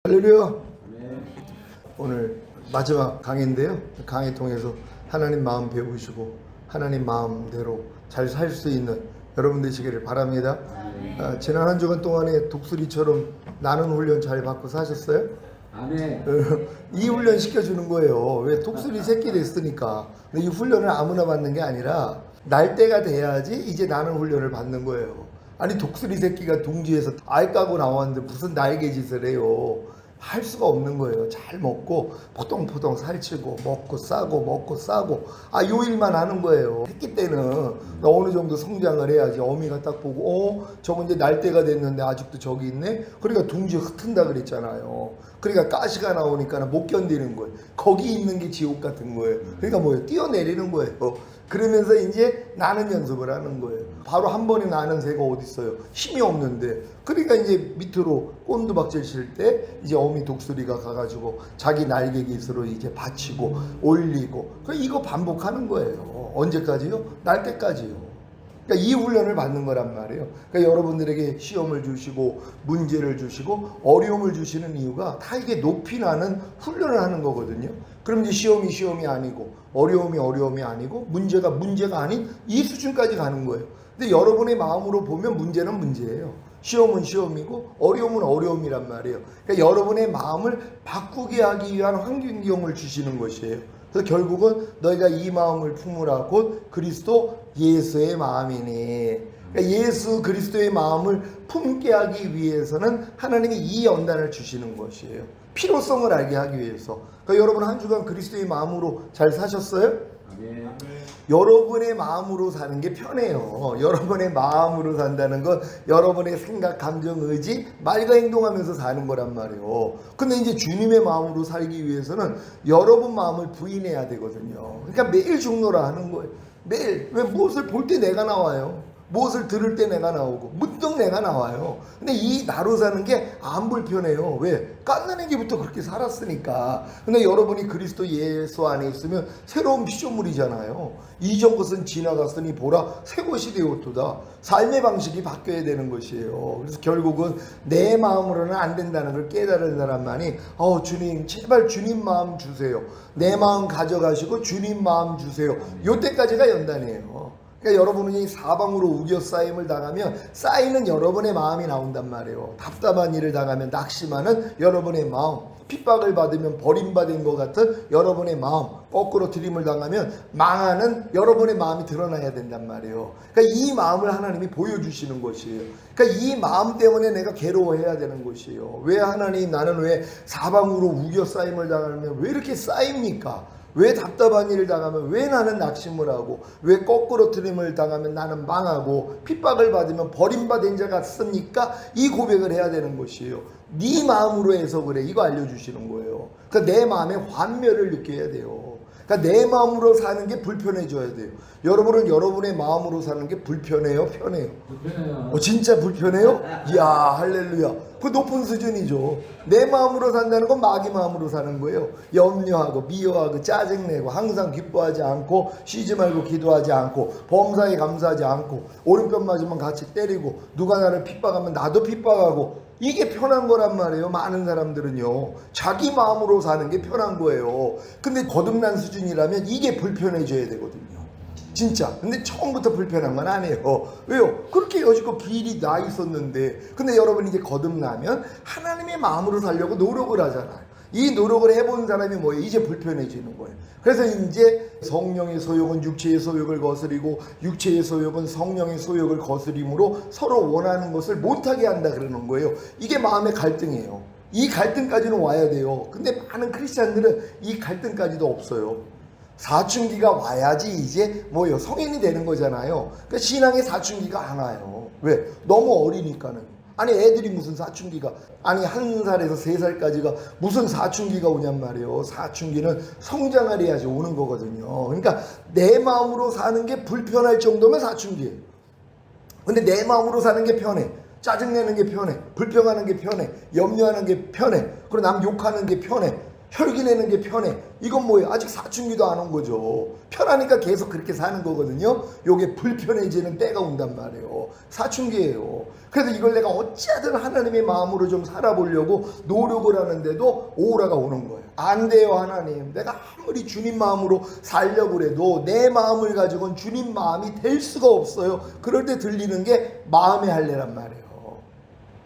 할렐루야. 오늘 마지막 강의인데요. 강의 통해서 하나님 마음 배우시고 하나님 마음대로 잘 살 수 있는 여러분 되시기를 바랍니다. 지난 한 주간 동안에 독수리처럼 나는 훈련 잘 받고 사셨어요? 아멘. 이 훈련 시켜주는 거예요. 왜? 독수리 새끼 됐으니까. 근데 이 훈련을 아무나 받는 게 아니라 날 때가 돼야지 이제 나는 훈련을 받는 거예요. 아니 독수리 새끼가 둥지에서 알 까고 나왔는데 무슨 날개짓을 해요. 할 수가 없는 거예요. 잘 먹고 포동포동 살찌고 먹고 싸고 요 일만 하는 거예요. 새끼 때는 어느 정도 성장을 해야지 어미가 딱 보고 저거 이제 날때가 됐는데 아직도 저기 있네. 그러니까 둥지 흩은다 그랬잖아요. 그러니까 가시가 나오니까 못 견디는 거예요. 거기 있는 게 지옥 같은 거예요. 그러니까 뭐예요? 뛰어내리는 거예요. 그러면서 이제 나는 연습을 하는 거예요. 바로 한 번에 나는 새가 어디 있어요? 힘이 없는데. 그러니까 이제 밑으로 꼰두박질 칠 때 이제 어미 독수리가 가가지고 자기 날개 깃으로 이제 받치고 올리고. 이거 반복하는 거예요. 언제까지요? 날 때까지요. 그러니까 이 훈련을 받는 거란 말이에요. 그러니까 여러분들에게 시험을 주시고 문제를 주시고 어려움을 주시는 이유가 다 이게 높이 나는 훈련을 하는 거거든요. 그럼 이제 시험이 아니고 어려움이 아니고 문제가 아닌 이 수준까지 가는 거예요. 근데 여러분의 마음으로 보면 문제는 문제예요. 시험은 시험이고 어려움은 어려움이란 말이에요. 그러니까 여러분의 마음을 바꾸게 하기 위한 환경을 주시는 것이에요. 그래서 결국은 너희가 이 마음을 품으라 곧 그리스도 예수의 마음이니. 그러니까 예수 그리스도의 마음을 품게 하기 위해서는 하나님이 이 연단을 주시는 것이에요. 필요성을 알게 하기 위해서. 그러니까 여러분 한 주간 그리스도의 마음으로 잘 사셨어요? 아멘. 여러분의 마음으로 사는 게 편해요. 여러분의 마음으로 산다는 건 여러분의 생각, 감정, 의지, 말과 행동하면서 사는 거란 말이에요. 근데 이제 주님의 마음으로 살기 위해서는 여러분 마음을 부인해야 되거든요. 그러니까 매일 중노라 하는 거예요. 매일. 왜 무엇을 볼 때 내가 나와요. 무엇을 들을 때 내가 나오고 문득 내가 나와요. 근데 이 나로 사는 게 안 불편해요. 왜? 깐난애기부터 그렇게 살았으니까. 근데 여러분이 그리스도 예수 안에 있으면 새로운 피조물이잖아요. 이전 것은 지나갔으니 보라 새 것이 되었도다. 삶의 방식이 바뀌어야 되는 것이에요. 그래서 결국은 내 마음으로는 안 된다는 걸 깨달은 사람만이 주님 제발 주님 마음 주세요. 내 마음 가져가시고 주님 마음 주세요. 요때까지가 연단이에요. 그러니까 여러분은 이 사방으로 우겨 쌓임을 당하면 쌓이는 여러분의 마음이 나온단 말이에요. 답답한 일을 당하면 낙심하는 여러분의 마음, 핍박을 받으면 버림받은 것 같은 여러분의 마음, 거꾸로 들임을 당하면 망하는 여러분의 마음이 드러나야 된단 말이에요. 그러니까 이 마음을 하나님이 보여주시는 것이에요. 그러니까 이 마음 때문에 내가 괴로워해야 되는 것이에요. 왜 하나님 나는 왜 사방으로 우겨 쌓임을 당하면 왜 이렇게 쌓입니까? 왜 답답한 일을 당하면 왜 나는 낙심을 하고 왜 거꾸로 들임을 당하면 나는 망하고 핍박을 받으면 버림받은 자 같습니까? 이 고백을 해야 되는 것이에요. 네 마음으로 해서 그래. 이거 알려주시는 거예요. 그러니까 내 마음의 환멸을 느껴야 돼요. 그러니까 내 마음으로 사는 게 불편해져야 돼요. 여러분은 여러분의 마음으로 사는 게 불편해요? 편해요? 불편해요. 진짜 불편해요? 이야 할렐루야. 그 높은 수준이죠. 내 마음으로 산다는 건 마귀 마음으로 사는 거예요. 염려하고 미워하고 짜증내고 항상 기뻐하지 않고 쉬지 말고 기도하지 않고 범사에 감사하지 않고 오른편 맞으면 같이 때리고 누가 나를 핍박하면 나도 핍박하고 이게 편한 거란 말이에요. 많은 사람들은요. 자기 마음으로 사는 게 편한 거예요. 근데 거듭난 수준이라면 이게 불편해져야 되거든요. 진짜. 근데 처음부터 불편한 건 아니에요. 왜요? 그렇게 여지껏 길이 나 있었는데. 근데 여러분이 이제 거듭나면 하나님의 마음으로 살려고 노력을 하잖아요. 이 노력을 해본 사람이 뭐예요? 이제 불편해지는 거예요. 그래서 이제 성령의 소욕은 육체의 소욕을 거스리고 육체의 소욕은 성령의 소욕을 거스림으로 서로 원하는 것을 못하게 한다 그러는 거예요. 이게 마음의 갈등이에요. 이 갈등까지는 와야 돼요. 근데 많은 크리스찬들은 이 갈등까지도 없어요. 사춘기가 와야지 이제 뭐예요? 성인이 되는 거잖아요. 그러니까 신앙의 사춘기가 안 와요. 왜? 너무 어리니까는. 아니 애들이 무슨 사춘기가 아니 1살에서 3살까지가 무슨 사춘기가 오냔 말이에요. 사춘기는 성장을 해야지 오는 거거든요. 그러니까 내 마음으로 사는 게 불편할 정도면 사춘기예요. 근데 내 마음으로 사는 게 편해. 짜증내는 게 편해. 불평하는 게 편해. 염려하는 게 편해. 그리고 남 욕하는 게 편해. 혈기 내는 게 편해. 이건 뭐예요? 아직 사춘기도 안 온 거죠. 편하니까 계속 그렇게 사는 거거든요. 요게 불편해지는 때가 온단 말이에요. 사춘기예요. 그래서 이걸 내가 어찌하든 하나님의 마음으로 좀 살아보려고 노력을 하는데도 오라가 오는 거예요. 안 돼요, 하나님. 내가 아무리 주님 마음으로 살려고 해도 내 마음을 가지고는 주님 마음이 될 수가 없어요. 그럴 때 들리는 게 마음의 할례란 말이에요.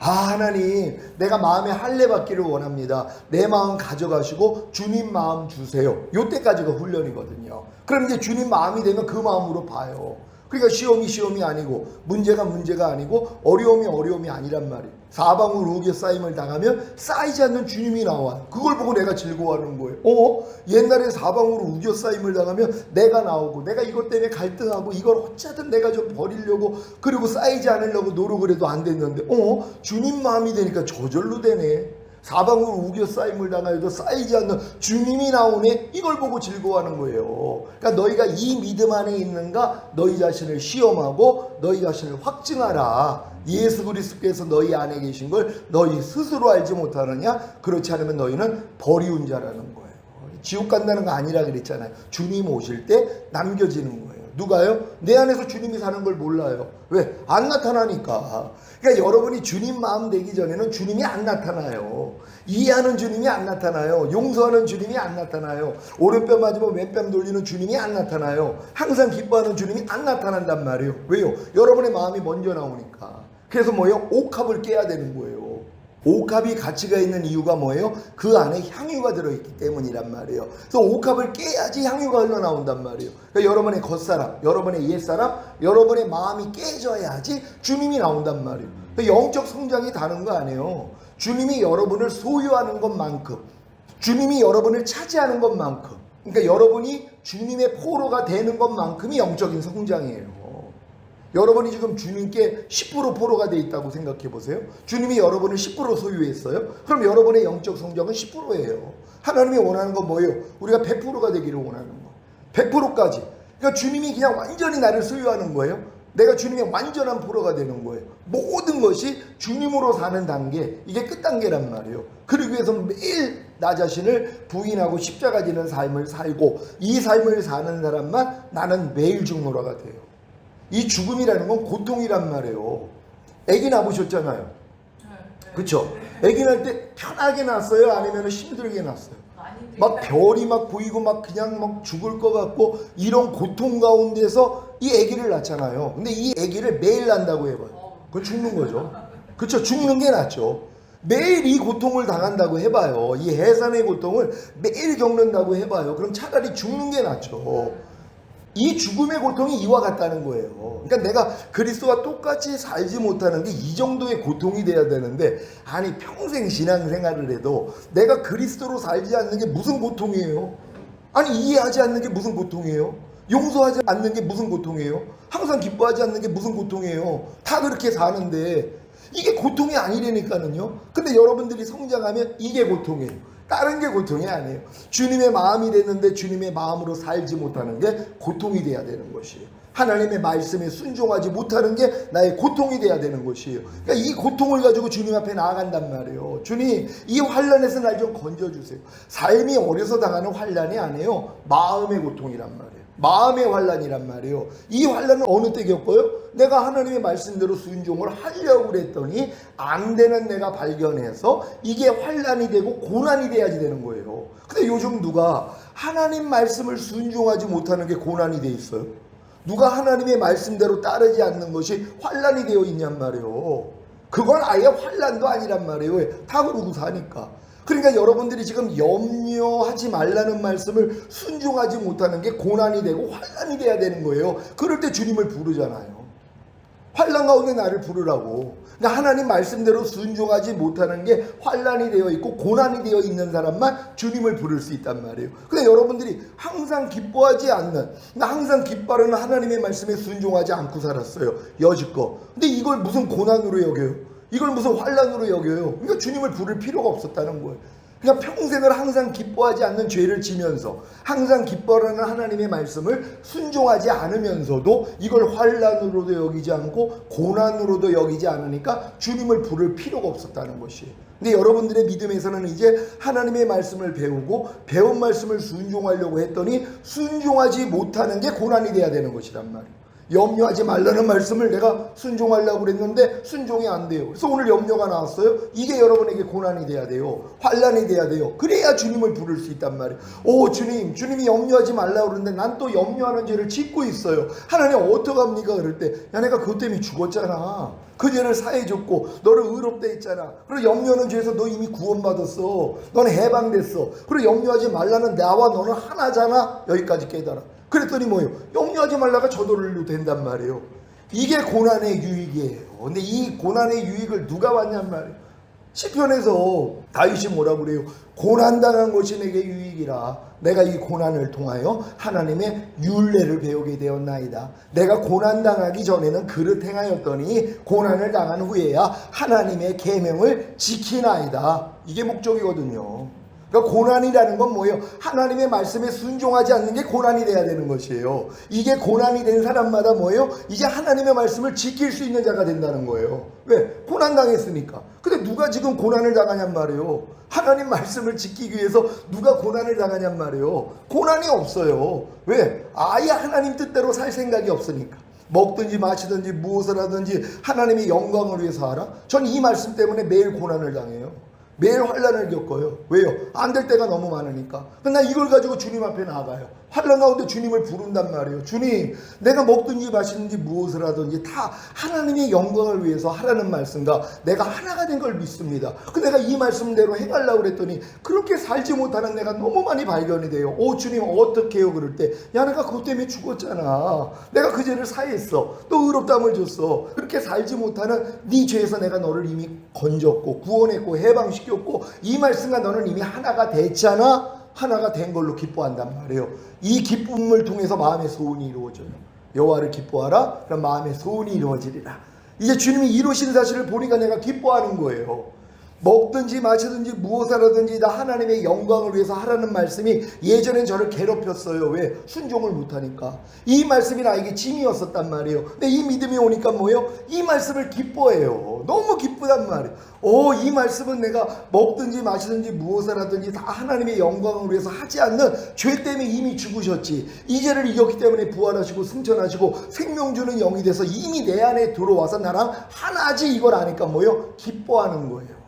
아, 하나님, 내가 마음의 할례 받기를 원합니다. 내 마음 가져가시고 주님 마음 주세요. 요때까지가 훈련이거든요. 그럼 이제 주님 마음이 되면 그 마음으로 봐요. 그러니까 시험이 아니고 문제가 아니고 어려움이 아니란 말이에요. 사방으로 우겨 쌓임을 당하면 쌓이지 않는 주님이 나와요. 그걸 보고 내가 즐거워하는 거예요. 옛날에 사방으로 우겨 쌓임을 당하면 내가 나오고 내가 이것 때문에 갈등하고 이걸 어쩌든 내가 좀 버리려고 그리고 쌓이지 않으려고 노력을 해도 안 됐는데 주님 마음이 되니까 저절로 되네. 사방으로 우겨 쌓임을 당하여도 쌓이지 않는 주님이 나오네. 이걸 보고 즐거워하는 거예요. 그러니까 너희가 이 믿음 안에 있는가 너희 자신을 시험하고 너희 자신을 확증하라. 예수 그리스도께서 너희 안에 계신 걸 너희 스스로 알지 못하느냐? 그렇지 않으면 너희는 버리운 자라는 거예요. 지옥 간다는 거 아니라 그랬잖아요. 주님 오실 때 남겨지는 거예요. 누가요? 내 안에서 주님이 사는 걸 몰라요. 왜? 안 나타나니까. 그러니까 여러분이 주님 마음 되기 전에는 주님이 안 나타나요. 이해하는 주님이 안 나타나요. 용서하는 주님이 안 나타나요. 오른뺨 맞으면 왼뺨 돌리는 주님이 안 나타나요. 항상 기뻐하는 주님이 안 나타난단 말이에요. 왜요? 여러분의 마음이 먼저 나오니까. 그래서 뭐예요? 옥합을 깨야 되는 거예요. 옥합이 가치가 있는 이유가 뭐예요? 그 안에 향유가 들어있기 때문이란 말이에요. 그래서 옥합을 깨야지 향유가 흘러나온단 말이에요. 그러니까 여러분의 겉사람, 여러분의 옛사람, 여러분의 마음이 깨져야지 주님이 나온단 말이에요. 그러니까 영적 성장이 다른 거 아니에요. 주님이 여러분을 소유하는 것만큼, 주님이 여러분을 차지하는 것만큼, 그러니까 여러분이 주님의 포로가 되는 것만큼이 영적인 성장이에요. 여러분이 지금 주님께 10% 포로가 돼 있다고 생각해 보세요. 주님이 여러분을 10% 소유했어요. 그럼 여러분의 영적 성장은 10%예요. 하나님이 원하는 건 뭐예요? 우리가 100%가 되기를 원하는 거. 100%까지. 그러니까 주님이 그냥 완전히 나를 소유하는 거예요. 내가 주님의 완전한 포로가 되는 거예요. 모든 것이 주님으로 사는 단계, 이게 끝단계란 말이에요. 그러기 위해서 매일 나 자신을 부인하고 십자가 지는 삶을 살고 이 삶을 사는 사람만 나는 매일 죽노라가 돼요. 이 죽음이라는 건 고통이란 말이에요. 아기 낳으셨잖아요. 그쵸? 아기 낳을 때 편하게 낳았어요? 아니면 힘들게 낳았어요? 막 별이 막 보이고 막 그냥 막 죽을 것 같고 이런 고통 가운데서 이 아기를 낳잖아요. 근데 이 아기를 매일 낳는다고 해봐요. 그건 죽는 거죠. 그쵸? 죽는 게 낫죠. 매일 이 고통을 당한다고 해봐요. 이 해산의 고통을 매일 겪는다고 해봐요. 그럼 차라리 죽는 게 낫죠. 이 죽음의 고통이 이와 같다는 거예요. 그러니까 내가 그리스도와 똑같이 살지 못하는 게 이 정도의 고통이 돼야 되는데, 아니 평생 신앙생활을 해도 내가 그리스도로 살지 않는 게 무슨 고통이에요? 아니 이해하지 않는 게 무슨 고통이에요? 용서하지 않는 게 무슨 고통이에요? 항상 기뻐하지 않는 게 무슨 고통이에요? 다 그렇게 사는데 이게 고통이 아니라니까는요. 근데 여러분들이 성장하면 이게 고통이에요. 다른 게 고통이 아니에요. 주님의 마음이 됐는데 주님의 마음으로 살지 못하는 게 고통이 돼야 되는 것이에요. 하나님의 말씀에 순종하지 못하는 게 나의 고통이 돼야 되는 것이에요. 그러니까 이 고통을 가지고 주님 앞에 나아간단 말이에요. 주님, 이 환난에서 날 좀 건져주세요. 삶이 어려서 당하는 환난이 아니에요. 마음의 고통이란 말이에요. 마음의 환난이란 말이에요. 이 환난은 어느 때 겪어요? 내가 하나님의 말씀대로 순종을 하려고 그랬더니 안 되는 내가 발견해서 이게 환난이 되고 고난이 돼야지 되는 거예요. 근데 요즘 누가 하나님 말씀을 순종하지 못하는 게 고난이 돼 있어요? 누가 하나님의 말씀대로 따르지 않는 것이 환난이 되어 있냔 말이에요. 그건 아예 환난도 아니란 말이에요. 다 그러고 사니까. 그러니까 여러분들이 지금 염려하지 말라는 말씀을 순종하지 못하는 게 고난이 되고 환난이 돼야 되는 거예요. 그럴 때 주님을 부르잖아요. 환난 가운데 나를 부르라고. 그러니까 하나님 말씀대로 순종하지 못하는 게 환난이 되어 있고 고난이 되어 있는 사람만 주님을 부를 수 있단 말이에요. 근데 여러분들이 항상 기뻐하지 않는, 항상 기뻐하는 하나님의 말씀에 순종하지 않고 살았어요. 여지껏. 근데 이걸 무슨 고난으로 여겨요? 이걸 무슨 환난으로 여겨요? 그러니까 주님을 부를 필요가 없었다는 거예요. 그러니까 평생을 항상 기뻐하지 않는 죄를 지면서 항상 기뻐하는 하나님의 말씀을 순종하지 않으면서도 이걸 환난으로도 여기지 않고 고난으로도 여기지 않으니까 주님을 부를 필요가 없었다는 것이에요. 근데 여러분들의 믿음에서는 이제 하나님의 말씀을 배우고 배운 말씀을 순종하려고 했더니 순종하지 못하는 게 고난이 돼야 되는 것이란 말이에요. 염려하지 말라는 말씀을 내가 순종하려고 그랬는데 순종이 안 돼요. 그래서 오늘 염려가 나왔어요. 이게 여러분에게 고난이 돼야 돼요. 환난이 돼야 돼요. 그래야 주님을 부를 수 있단 말이에요. 오 주님이 염려하지 말라고 그러는데 난 또 염려하는 죄를 짓고 있어요. 하나님 어떡합니까? 그럴 때 야 내가 그것 때문에 죽었잖아. 그 죄를 사해줬고 너를 의롭다 했잖아. 그리고 염려하는 죄에서 너 이미 구원받았어. 너는 해방됐어. 그리고 염려하지 말라는 나와 너는 하나잖아. 여기까지 깨달아. 그랬더니 뭐예요? 염려하지 말라가 저절로 된단 말이에요. 이게 고난의 유익이에요. 근데 이 고난의 유익을 누가 받냔 말이에요. 시편에서 다윗이 뭐라고 그래요? 고난당한 것이 내게 유익이라. 내가 이 고난을 통하여 하나님의 율례를 배우게 되었나이다. 내가 고난당하기 전에는 그릇 행하였더니 고난을 당한 후에야 하나님의 계명을 지키나이다. 이게 목적이거든요. 그러니까 고난이라는 건 뭐예요? 하나님의 말씀에 순종하지 않는 게 고난이 돼야 되는 것이에요. 이게 고난이 된 사람마다 뭐예요? 이제 하나님의 말씀을 지킬 수 있는 자가 된다는 거예요. 왜? 고난 당했으니까. 근데 누가 지금 고난을 당하냔 말이에요. 하나님 말씀을 지키기 위해서 누가 고난을 당하냔 말이에요. 고난이 없어요. 왜? 아예 하나님 뜻대로 살 생각이 없으니까. 먹든지 마시든지 무엇을 하든지 하나님의 영광을 위해서 하라. 전 이 말씀 때문에 매일 고난을 당해요. 매일 환난을 겪어요. 왜요? 안 될 때가 너무 많으니까. 나 이걸 가지고 주님 앞에 나가요. 환난 가운데 주님을 부른단 말이에요. 주님, 내가 먹든지 마시든지 무엇을 하든지 다 하나님의 영광을 위해서 하라는 말씀과 내가 하나가 된 걸 믿습니다. 내가 이 말씀대로 행하려고 그랬더니 그렇게 살지 못하는 내가 너무 많이 발견이 돼요. 오 주님 어떻게 해요? 그럴 때 야 내가 그것 때문에 죽었잖아. 내가 그 죄를 사했어. 또 의롭다함을 줬어. 그렇게 살지 못하는 네 죄에서 내가 너를 이미 건졌고 구원했고 해방시켰고 이 말씀과 너는 이미 하나가 됐잖아. 하나가 된 걸로 기뻐한단 말이에요. 이 기쁨을 통해서 마음의 소원이 이루어져요. 여호와를 기뻐하라. 그럼 마음의 소원이 이루어지리라. 이제 주님이 이루신 사실을 보니까 내가 기뻐하는 거예요. 먹든지 마시든지 무엇을 하든지 다 하나님의 영광을 위해서 하라는 말씀이 예전엔 저를 괴롭혔어요. 왜? 순종을 못하니까. 이 말씀이 나에게 짐이었었단 말이에요. 근데 이 믿음이 오니까 뭐예요? 이 말씀을 기뻐해요. 너무 기쁘단 말이에요. 이 말씀은 내가 먹든지 마시든지 무엇을 하든지 다 하나님의 영광을 위해서 하지 않는 죄 때문에 이미 죽으셨지. 이 죄를 이겼기 때문에 부활하시고 승천하시고 생명 주는 영이 돼서 이미 내 안에 들어와서 나랑 하나지. 이걸 아니까 뭐예요? 기뻐하는 거예요.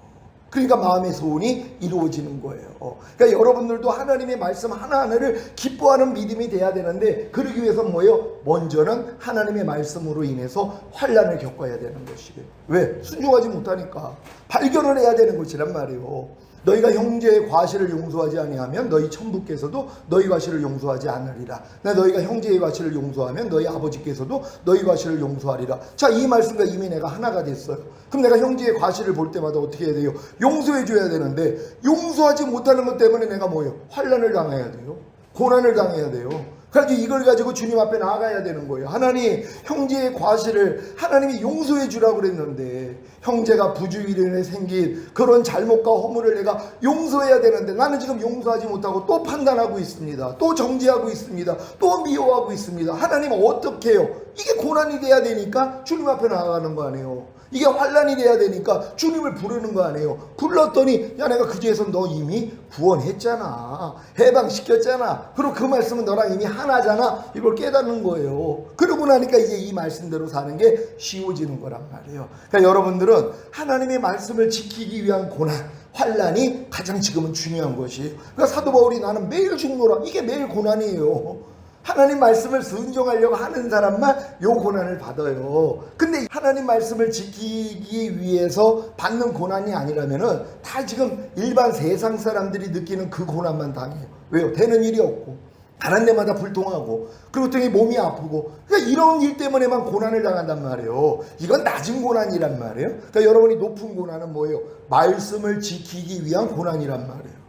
그러니까 마음의 소원이 이루어지는 거예요. 그러니까 여러분들도 하나님의 말씀 하나하나를 기뻐하는 믿음이 돼야 되는데 그러기 위해서 뭐예요? 먼저는 하나님의 말씀으로 인해서 환난을 겪어야 되는 것이에요. 왜? 순종하지 못하니까 발견을 해야 되는 것이란 말이에요. 너희가 형제의 과실을 용서하지 아니하면 너희 천부께서도 너희 과실을 용서하지 않으리라. 너희가 형제의 과실을 용서하면 너희 아버지께서도 너희 과실을 용서하리라. 자, 이 말씀과 이미 내가 하나가 됐어요. 그럼 내가 형제의 과실을 볼 때마다 어떻게 해야 돼요? 용서해 줘야 되는데 용서하지 못하는 것 때문에 내가 뭐예요? 환난을 당해야 돼요. 고난을 당해야 돼요. 그래서 이걸 가지고 주님 앞에 나아가야 되는 거예요. 하나님, 형제의 과실을 하나님이 용서해 주라고 그랬는데 형제가 부주의로 생긴 그런 잘못과 허물을 내가 용서해야 되는데 나는 지금 용서하지 못하고 또 판단하고 있습니다. 또 정죄하고 있습니다. 또 미워하고 있습니다. 하나님 어떻게 해요? 이게 고난이 돼야 되니까 주님 앞에 나아가는 거 아니에요. 이게 환난이 돼야 되니까 주님을 부르는 거 아니에요. 불렀더니 야 내가 그 죄에서 너 이미 구원했잖아. 해방시켰잖아. 그리고 그 말씀은 너랑 이미 하나잖아. 이걸 깨닫는 거예요. 그러고 나니까 이제 이 말씀대로 사는 게 쉬워지는 거란 말이에요. 그러니까 여러분들은 하나님의 말씀을 지키기 위한 고난, 환난이 가장 지금은 중요한 것이에요. 그러니까 사도 바울이 나는 매일 죽노라. 이게 매일 고난이에요. 하나님 말씀을 순종하려고 하는 사람만 요 고난을 받아요. 근데 하나님 말씀을 지키기 위해서 받는 고난이 아니라면은 다 지금 일반 세상 사람들이 느끼는 그 고난만 당해요. 왜요? 되는 일이 없고 가는 데마다 불통하고 그리고 또 몸이 아프고 그러니까 이런 일 때문에만 고난을 당한단 말이에요. 이건 낮은 고난이란 말이에요. 그러니까 여러분이 높은 고난은 뭐예요? 말씀을 지키기 위한 고난이란 말이에요.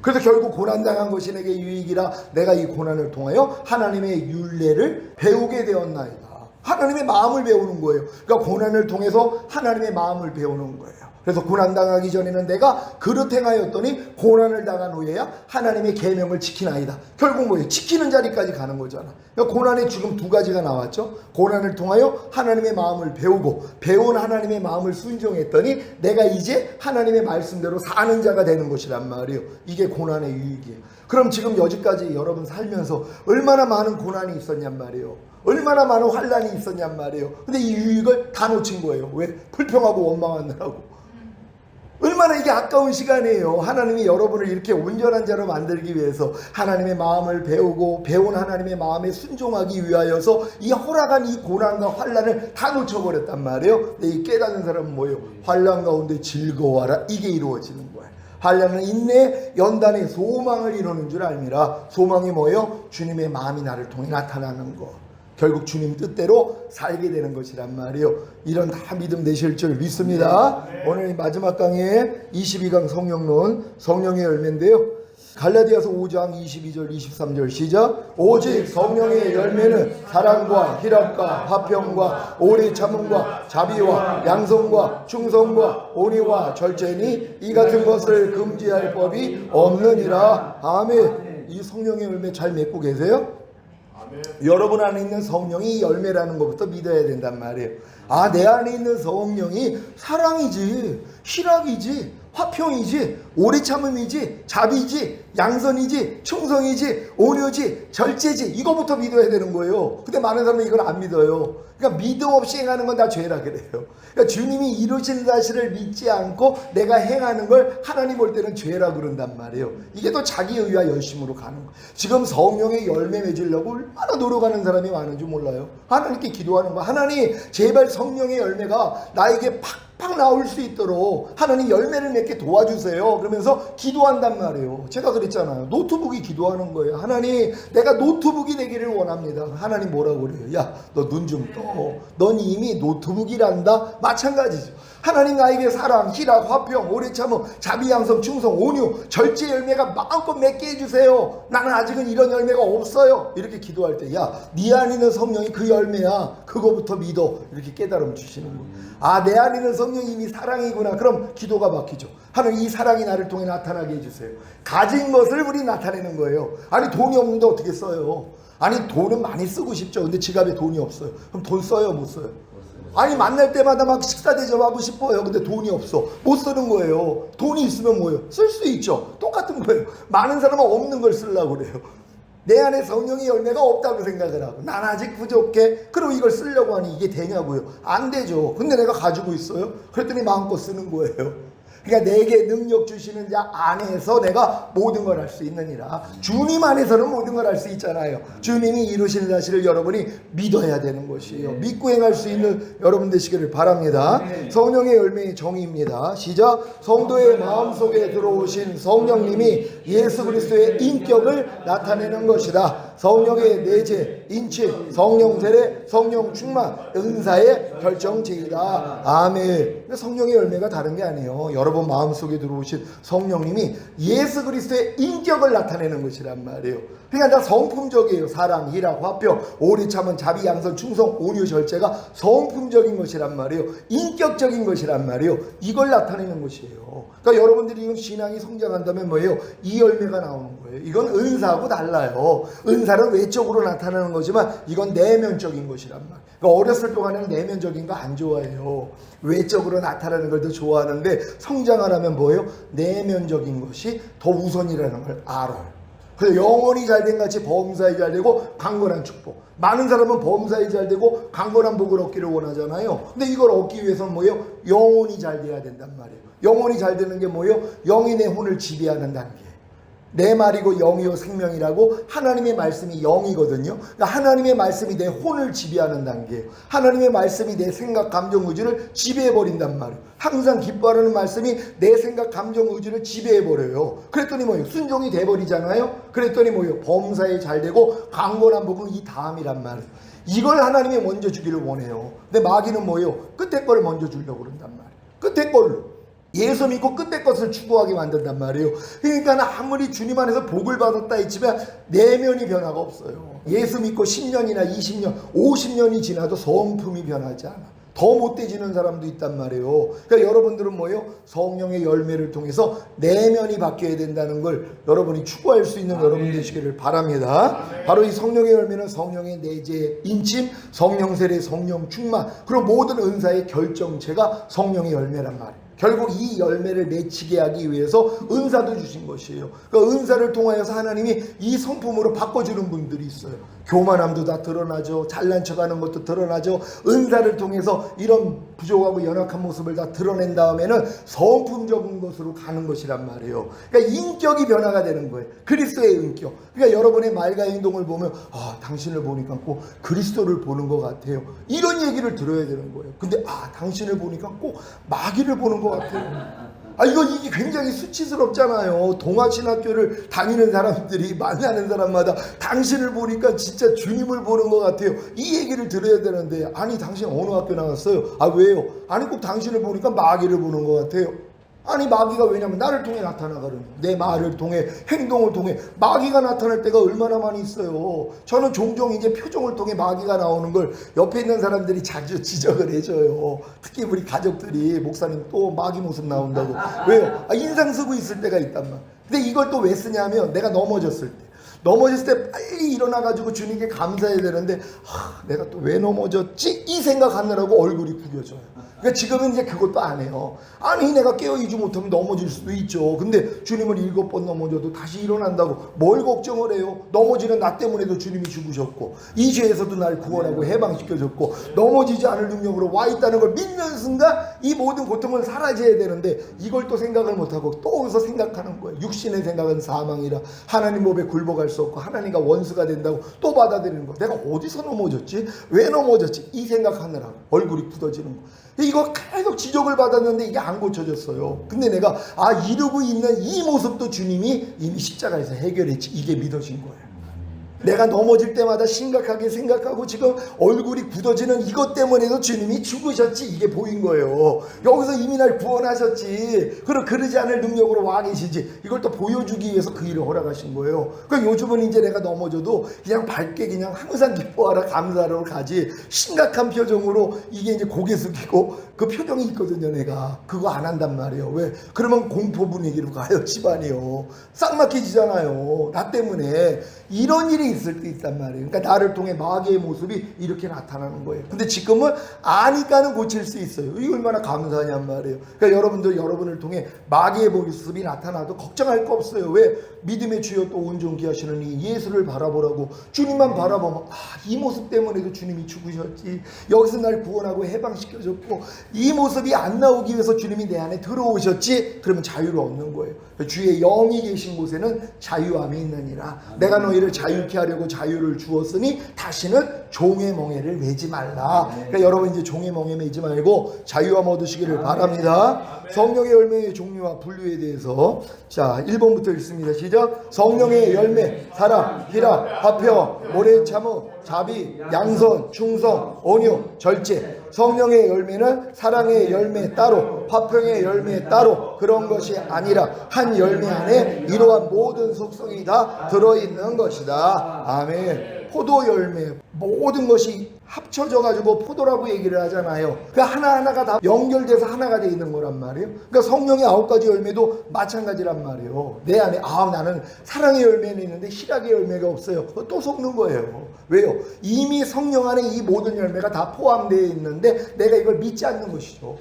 그래서 결국 고난당한 것이 내게 유익이라 내가 이 고난을 통하여 하나님의 율례를 배우게 되었나이다. 하나님의 마음을 배우는 거예요. 그러니까 고난을 통해서 하나님의 마음을 배우는 거예요. 그래서 고난당하기 전에는 내가 그릇 행하였더니 고난을 당한 후에야 하나님의 계명을 지키나이다. 결국 뭐예요? 지키는 자리까지 가는 거잖아. 그러니까 고난의 지금 두 가지가 나왔죠. 고난을 통하여 하나님의 마음을 배우고 배운 하나님의 마음을 순종했더니 내가 이제 하나님의 말씀대로 사는 자가 되는 것이란 말이에요. 이게 고난의 유익이에요. 그럼 지금 여기까지 여러분 살면서 얼마나 많은 고난이 있었냔 말이에요. 얼마나 많은 환난이 있었냔 말이에요. 근데 이 유익을 다 놓친 거예요. 왜? 불평하고 원망하느라고. 얼마나 이게 아까운 시간이에요. 하나님이 여러분을 이렇게 온전한 자로 만들기 위해서 하나님의 마음을 배우고 배운 하나님의 마음에 순종하기 위하여서 이 허락한 이 고난과 환난을 다 놓쳐버렸단 말이에요. 근데 이 깨닫는 사람은 뭐예요? 환난 가운데 즐거워하라. 이게 이루어지는 거예요. 환난은 인내, 연단의 소망을 이루는 줄 알미라. 소망이 뭐예요? 주님의 마음이 나를 통해 나타나는 거. 결국 주님 뜻대로 살게 되는 것이란 말이에요. 이런 다 믿음 되실 줄 믿습니다. 오늘 마지막 강의 22강 성령론, 성령의 열매인데요. 갈라디아서 5장 22절 23절 시작. 오직 성령의 열매는 사랑과 희락과 화평과 오래 참음과 자비와 양성과 충성과 온유와 절제니 이 같은 것을 금지할 법이 없느니라. 아멘. 이 성령의 열매 잘 맺고 계세요? 여러분 안에 있는 성령이 열매라는 것부터 믿어야 된단 말이에요. 아, 내 안에 있는 성령이 사랑이지, 희락이지, 화평이지, 오래 참음이지, 자비지, 양선이지, 충성이지, 온유지, 절제지, 이거부터 믿어야 되는 거예요. 근데 많은 사람은 이걸 안 믿어요. 그러니까 믿음 없이 행하는 건 다 죄라 그래요. 그러니까 주님이 이루신 사실을 믿지 않고 내가 행하는 걸 하나님 볼 때는 죄라 그런단 말이에요. 이게 또 자기 의와 열심으로 가는 거예요. 지금 성령의 열매 맺으려고 얼마나 노력하는 사람이 많은지 몰라요. 하나님께 기도하는 거. 하나님 제발 성령의 열매가 나에게 팍팍 나올 수 있도록 하나님 열매를 맺게 도와주세요. 그러면서 기도한단 말이에요. 제가 그랬잖아요. 노트북이 기도하는 거예요. 하나님 내가 노트북이 되기를 원합니다. 하나님 뭐라고 그래요? 야, 너 눈 좀 떠. 넌 이미 노트북이란다. 마찬가지죠. 하나님 나에게 사랑, 희락, 화평, 오래 참음, 자비, 양성, 충성, 온유, 절제 열매가 마음껏 맺게 해주세요. 나는 아직은 이런 열매가 없어요. 이렇게 기도할 때 야, 네 안에 있는 성령이 그 열매야. 그거부터 믿어. 이렇게 깨달음 주시는 거예요. 아, 내 안에 있는 성령이 이미 사랑이구나. 그럼 기도가 바뀌죠. 하나님 이 사랑이 나를 통해 나타나게 해주세요. 가진 것을 우리 나타내는 거예요. 아니 돈이 없는데 어떻게 써요? 아니 돈은 많이 쓰고 싶죠. 근데 지갑에 돈이 없어요. 그럼 돈 써요? 못 써요? 아니 만날 때마다 막 식사 대접하고 싶어요. 근데 돈이 없어. 못 쓰는 거예요. 돈이 있으면 뭐예요? 쓸 수 있죠. 똑같은 거예요. 많은 사람은 없는 걸 쓰려고 그래요. 내 안에 성령의 열매가 없다고 생각을 하고 난 아직 부족해. 그럼 이걸 쓰려고 하니 이게 되냐고요. 안 되죠. 근데 내가 가지고 있어요. 그랬더니 마음껏 쓰는 거예요. 그러니까 내게 능력 주시는 자 안에서 내가 모든 걸 할 수 있느니라. 주님 안에서는 모든 걸 할 수 있잖아요. 주님이 이루시는 사실을 여러분이 믿어야 되는 것이에요. 믿고 행할 수 있는 여러분 되시기를 바랍니다. 성령의 열매의 정의입니다. 시작. 성도의 마음속에 들어오신 성령님이 예수 그리스도의 인격을 나타내는 것이다. 성령의 내재, 인치, 성령 세례, 성령 충만, 은사의 결정체이다. 아멘. 성령의 열매가 다른 게 아니에요. 여러분 마음속에 들어오신 성령님이 예수 그리스도의 인격을 나타내는 것이란 말이에요. 그러니까 다 성품적이에요. 사랑, 희락, 화평, 오래 참은, 자비, 양선, 충성, 온유, 절제가 성품적인 것이란 말이에요. 인격적인 것이란 말이에요. 이걸 나타내는 것이에요. 그러니까 여러분들이 지금 신앙이 성장한다면 뭐예요? 이 열매가 나오는 거예요. 이건 은사하고 달라요. 은사는 외적으로 나타나는 거지만 이건 내면적인 것이란 말이에요. 그러니까 어렸을 동안에는 내면적인 거 안 좋아해요. 외적으로 나타나는 걸 더 좋아하는데 성장하려면 뭐예요? 내면적인 것이 더 우선이라는 걸 알아요. 그래서 영혼이 잘된 같이 범사에 잘되고 강건한 축복. 많은 사람은 범사에 잘되고 강건한 복을 얻기를 원하잖아요. 근데 이걸 얻기 위해서는 뭐예요? 영혼이 잘 돼야 된단 말이에요. 영혼이 잘 되는 게 뭐예요? 영이 내 혼을 지배하는 단계. 내 말이고 영이요 생명이라고 하나님의 말씀이 영이거든요. 그러니까 하나님의 말씀이 내 혼을 지배하는 단계예요. 하나님의 말씀이 내 생각, 감정, 의지를 지배해버린단 말이에요. 항상 기뻐하는 말씀이 내 생각, 감정, 의지를 지배해버려요. 그랬더니 뭐예요? 순종이 돼버리잖아요. 그랬더니 뭐예요? 범사에 잘되고 강건한 복은 이 다음이란 말이에요. 이걸 하나님이 먼저 주기를 원해요. 근데 마귀는 뭐예요? 끝에 걸 먼저 주려고 그런단 말이에요. 끝에 걸로. 예수 믿고 끝내 것을 추구하게 만든단 말이에요. 그러니까 아무리 주님 안에서 복을 받았다 했지만 내면이 변화가 없어요. 예수 믿고 10년이나 20년, 50년이 지나도 성품이 변하지 않아. 더 못돼지는 사람도 있단 말이에요. 그러니까 여러분들은 뭐예요? 성령의 열매를 통해서 내면이 바뀌어야 된다는 걸 여러분이 추구할 수 있는 여러분 되시기를 바랍니다. 바로 이 성령의 열매는 성령의 내재 인침, 성령 세례, 성령 충만, 그리고 모든 은사의 결정체가 성령의 열매란 말이에요. 결국 이 열매를 맺히게 하기 위해서 은사도 주신 것이에요. 그러니까 은사를 통하여서 하나님이 이 성품으로 바꿔주는 분들이 있어요. 교만함도 다 드러나죠. 잘난 척하는 것도 드러나죠. 은사를 통해서 이런 부족하고 연약한 모습을 다 드러낸 다음에는 성품적인 것으로 가는 것이란 말이에요. 그러니까 인격이 변화가 되는 거예요. 그리스도의 인격. 그러니까 여러분의 말과 행동을 보면 당신을 보니까 꼭 그리스도를 보는 것 같아요. 이런 얘기를 들어야 되는 거예요. 근데 당신을 보니까 꼭 마귀를 보는 것 같아요. 이게 굉장히 수치스럽잖아요. 동아신학교를 다니는 사람들이 만나는 사람마다 당신을 보니까 진짜 주님을 보는 것 같아요. 이 얘기를 들어야 되는데, 아니 당신 어느 학교 나갔어요? 왜요? 아니 꼭 당신을 보니까 마귀를 보는 것 같아요. 아니 마귀가 왜냐면 나를 통해 나타나거든요. 내 말을 통해, 행동을 통해 마귀가 나타날 때가 얼마나 많이 있어요. 저는 종종 이제 표정을 통해 마귀가 나오는 걸 옆에 있는 사람들이 자주 지적을 해줘요. 특히 우리 가족들이 목사님 또 마귀 모습 나온다고. 왜요? 인상 쓰고 있을 때가 있단 말이야. 근데 이걸 또 왜 쓰냐면 내가 넘어졌을 때 빨리 일어나가지고 주님께 감사해야 되는데 내가 또 왜 넘어졌지? 이 생각하느라고 얼굴이 구겨져요. 그러니까 지금은 이제 그것도 안 해요. 아니 내가 깨어있지 못하면 넘어질 수도 있죠. 근데 주님은 7번 넘어져도 다시 일어난다고 뭘 걱정을 해요? 넘어지는 나 때문에도 주님이 죽으셨고 이 죄에서도 날 구원하고 해방시켜줬고 넘어지지 않을 능력으로 와 있다는 걸 믿는 순간 이 모든 고통은 사라져야 되는데 이걸 또 생각을 못하고 또 어디서 생각하는 거예요. 육신의 생각은 사망이라 하나님 몸에 굴복할 수 없고 하나님과 원수가 된다고 또 받아들이는 거. 내가 어디서 넘어졌지? 왜 넘어졌지? 이 생각하느라고 얼굴이 굳어지는 거. 이거 계속 지적을 받았는데 이게 안 고쳐졌어요. 근데 내가 이러고 있는 이 모습도 주님이 이미 십자가에서 해결했지. 이게 믿어진 거예요. 내가 넘어질 때마다 심각하게 생각하고 지금 얼굴이 굳어지는 이것 때문에도 주님이 죽으셨지. 이게 보인 거예요. 여기서 이미 날 구원하셨지. 그러지 않을 능력으로 와 계시지. 이걸 또 보여주기 위해서 그 일을 허락하신 거예요. 그러니까 요즘은 이제 내가 넘어져도 그냥 밝게 그냥 항상 기뻐하라 감사하러 가지. 심각한 표정으로 이게 이제 고개 숙이고 그 표정이 있거든요. 내가 그거 안 한단 말이에요. 왜? 그러면 공포 분위기로 가요. 집안이요. 싹 막혀지잖아요. 나 때문에. 이런 일이 있을 때 있단 말이에요. 그러니까 나를 통해 마귀의 모습이 이렇게 나타나는 거예요. 근데 지금은 아니까는 고칠 수 있어요. 이게 얼마나 감사하냔 말이에요. 그러니까 여러분들 여러분을 통해 마귀의 모습이 나타나도 걱정할 거 없어요. 왜? 믿음의 주여 또 온전케 하시는 이 예수를 바라보라고. 주님만 바라보면 이 모습 때문에도 주님이 죽으셨지. 여기서 날 구원하고 해방시켜줬고 이 모습이 안 나오기 위해서 주님이 내 안에 들어오셨지. 그러면 자유를 얻는 거예요. 주의 영이 계신 곳에는 자유함이 있느니라. 내가 너희를 자유케 하려고 자유를 주었으니 다시는 종의 멍에를 매지 말라. 그러니까 여러분 이제 종의 멍에 매지 말고 자유함 얻으시기를 바랍니다. 성령의 열매의 종류와 분류에 대해서 1번부터 읽습니다. 시작. 성령의 열매 사랑, 희락, 화평, 오래 참음, 자비, 양선, 충성, 온유, 절제. 성령의 열매는 사랑의 열매 따로, 화평의 열매 따로 그런 것이 아니라 한 열매 안에 이러한 모든 속성이 다 들어있는 것이다. 아멘. 포도 열매 모든 것이 합쳐져 가지고 포도라고 얘기를 하잖아요. 그 하나하나가 다 연결돼서 하나가 돼 있는 거란 말이에요. 그러니까 성령의 9가지 열매도 마찬가지란 말이에요. 내 안에 나는 사랑의 열매는 있는데 희락의 열매가 없어요. 또 속는 거예요. 왜요? 이미 성령 안에 이 모든 열매가 다 포함되어 있는데 내가 이걸 믿지 않는 것이죠.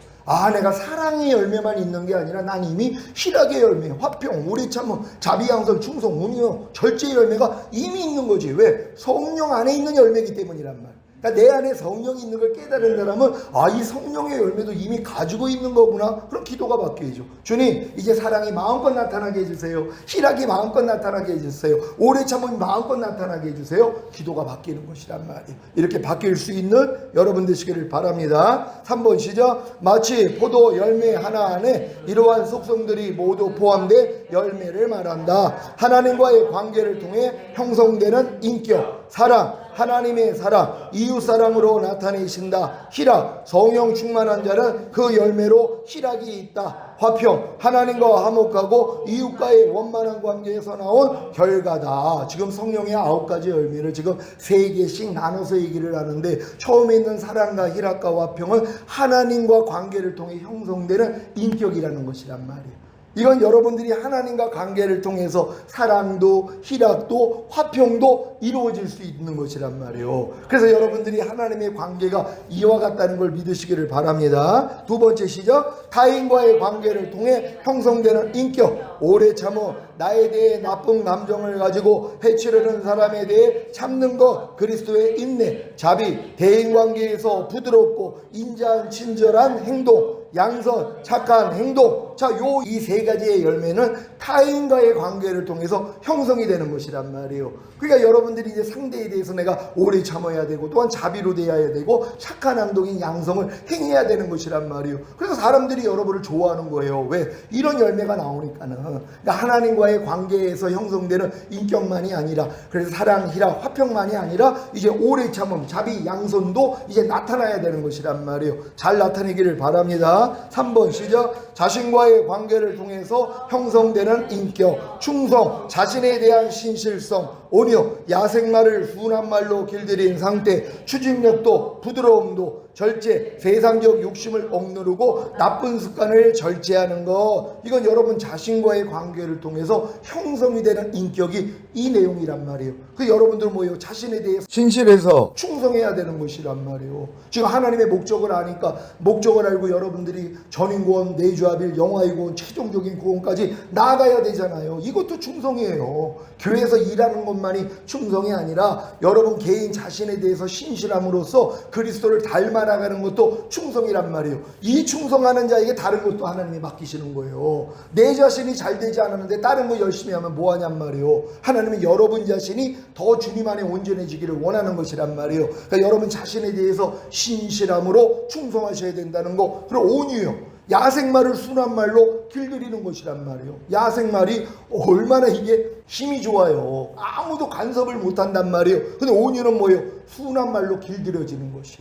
내가 사랑의 열매만 있는 게 아니라 난 이미 희락의 열매, 화평, 오래 참음, 자비, 양선, 충성, 온유, 절제의 열매가 이미 있는 거지. 왜? 성령 안에 있는 열매이기 때문이란 말. 그러니까 내 안에 성령이 있는 걸 깨달은 사람은 이 성령의 열매도 이미 가지고 있는 거구나. 그럼 기도가 바뀌죠. 주님 이제 사랑이 마음껏 나타나게 해주세요. 희락이 마음껏 나타나게 해주세요. 오래 참음이 마음껏 나타나게 해주세요. 기도가 바뀌는 것이란 말이에요. 이렇게 바뀔 수 있는 여러분 되시기를 바랍니다. 3번 시작. 마치 포도 열매 하나 안에 이러한 속성들이 모두 포함된 열매를 말한다. 하나님과의 관계를 통해 형성되는 인격, 사랑, 하나님의 사랑, 이웃사랑으로 나타내신다. 희락, 성령 충만한 자는 그 열매로 희락이 있다. 화평, 하나님과 화목하고 이웃과의 원만한 관계에서 나온 결과다. 지금 성령의 9가지 열매를 지금 3개씩 나눠서 얘기를 하는데, 처음에 있는 사랑과 희락과 화평은 하나님과 관계를 통해 형성되는 인격이라는 것이란 말이에요. 이건 여러분들이 하나님과 관계를 통해서 사랑도 희락도 화평도 이루어질 수 있는 것이란 말이에요. 그래서 여러분들이 하나님의 관계가 이와 같다는 걸 믿으시기를 바랍니다. 두 번째 시작. 타인과의 관계를 통해 형성되는 인격. 오래 참어 나에 대해 나쁜 감정을 가지고 해치려는 사람에 대해 참는 것. 그리스도의 인내, 자비, 대인관계에서 부드럽고 인자한 친절한 행동, 양선, 착한 행동. 자, 요 이 3가지의 열매는 타인과의 관계를 통해서 형성이 되는 것이란 말이에요. 그러니까 여러분들이 이제 상대에 대해서 내가 오래 참아야 되고, 또한 자비로 대해야 되고, 착한 행동인 양성을 행해야 되는 것이란 말이에요. 그래서 사람들이 여러분을 좋아하는 거예요. 왜? 이런 열매가 나오니까는. 그러니까 하나님과의 관계에서 형성되는 인격만이 아니라, 그래서 사랑, 희락, 화평만이 아니라 이제 오래 참음, 자비, 양선도 이제 나타나야 되는 것이란 말이에요. 잘 나타내기를 바랍니다. 3번 시작. 자신과의 관계를 통해서 형성되는 인격, 충성, 자신에 대한 신실성, 온유, 야생마를 순한 말로 길들인 상태, 추진력도, 부드러움도, 절제, 세상적 욕심을 억누르고 나쁜 습관을 절제하는 것. 이건 여러분 자신과의 관계를 통해서 형성이 되는 인격이 이 내용이란 말이에요. 그 여러분들 뭐예요? 자신에 대해 신실해서 충성해야 되는 것이란 말이에요. 지금 하나님의 목적을 아니까, 목적을 알고 여러분들이 전인구원, 내주합일, 영화의구원, 최종적인 구원까지 나아가야 되잖아요. 이것도 충성이에요. 교회에서 일하는 것만이 충성이 아니라 여러분 개인 자신에 대해서 신실함으로써 그리스도를 닮아나가는 것도 충성이란 말이에요. 이 충성하는 자에게 다른 것도 하나님이 맡기시는 거예요. 내 자신이 잘 되지 않았는데 다른 거 열심히 하면 뭐하냔 말이에요. 하나님은 여러분 자신이 더 주님 안에 온전해지기를 원하는 것이란 말이에요. 그러니까 여러분 자신에 대해서 신실함으로 충성하셔야 된다는 거. 그리고 온유요. 야생말을 순한 말로 길들이는 것이란 말이에요. 야생말이 얼마나 이게 힘이 좋아요. 아무도 간섭을 못한단 말이에요. 근데 온유는 뭐예요? 순한 말로 길들여지는 것이.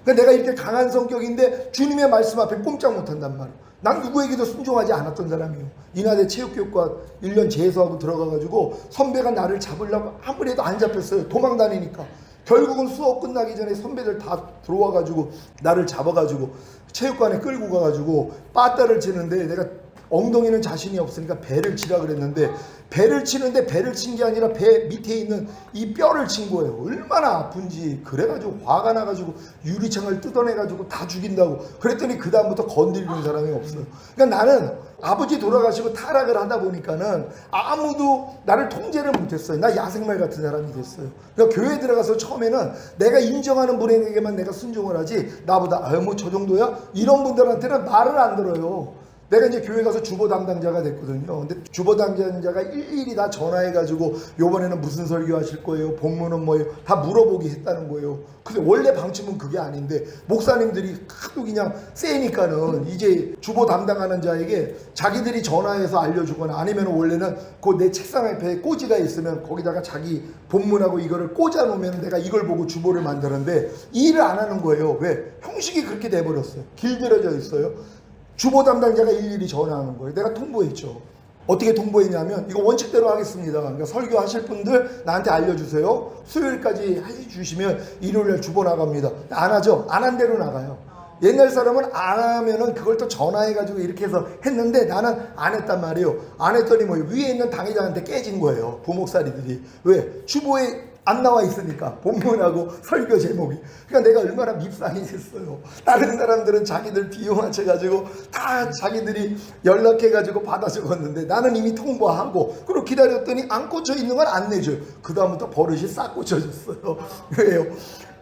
그러니까 내가 이렇게 강한 성격인데 주님의 말씀 앞에 꼼짝 못한단 말이에요. 난 누구에게도 순종하지 않았던 사람이에요. 인하대 체육교육과 1년 재수하고 들어가가지고 선배가 나를 잡으려고 아무리 해도 안 잡혔어요. 도망 다니니까. 결국은 수업 끝나기 전에 선배들 다 들어와가지고 나를 잡아가지고 체육관에 끌고 가가지고 빠따를 치는데, 내가 엉덩이는 자신이 없으니까 배를 치라 그랬는데, 배를 치는데 배를 친 게 아니라 배 밑에 있는 이 뼈를 친 거예요. 얼마나 아픈지. 그래가지고 화가 나가지고 유리창을 뜯어내가지고 다 죽인다고. 그랬더니 그 다음부터 건드리는 사람이 없어요. 그러니까 나는 아버지 돌아가시고 타락을 하다 보니까는 아무도 나를 통제를 못했어요. 나 야생말 같은 사람이 됐어요. 그러니까 교회에 들어가서 처음에는 내가 인정하는 분에게만 내가 순종을 하지, 나보다 뭐 저 정도야? 이런 분들한테는 말을 안 들어요. 내가 이제 교회 가서 주보 담당자가 됐거든요. 근데 주보 담당자가 일일이 다 전화해가지고 요번에는 무슨 설교 하실 거예요? 본문은 뭐예요? 다 물어보기 했다는 거예요. 근데 원래 방침은 그게 아닌데 목사님들이 하도 그냥 세니까는 이제 주보 담당하는 자에게 자기들이 전화해서 알려주거나, 아니면 원래는 그 내 책상 옆에 꽂이가 있으면 거기다가 자기 본문하고 이거를 꽂아 놓으면 내가 이걸 보고 주보를 만드는데 이 일을 안 하는 거예요. 왜? 형식이 그렇게 돼버렸어요. 길들여져 있어요. 주보 담당자가 일일이 전화하는 거예요. 내가 통보했죠. 어떻게 통보했냐면, 이거 원칙대로 하겠습니다. 그러니까 설교하실 분들 나한테 알려주세요. 수요일까지 해주시면 일요일날 주보 나갑니다. 안 하죠? 안 한 대로 나가요. 옛날 사람은 안 하면은 그걸 또 전화해가지고 이렇게 해서 했는데 나는 안 했단 말이에요. 안 했더니 뭐 위에 있는 당회장한테 깨진 거예요. 부목사리들이. 왜? 주보에 안 나와 있으니까, 본문하고 설교 제목이. 그러니까 내가 얼마나 밉상이 됐어요. 다른 사람들은 자기들 비용 맞춰가지고 다 자기들이 연락해가지고 받아 적었는데 나는 이미 통보하고, 그리고 기다렸더니 안 꽂혀 있는 건 안 내줘요. 그 다음부터 버릇이 싹 꽂혀졌어요. 왜요?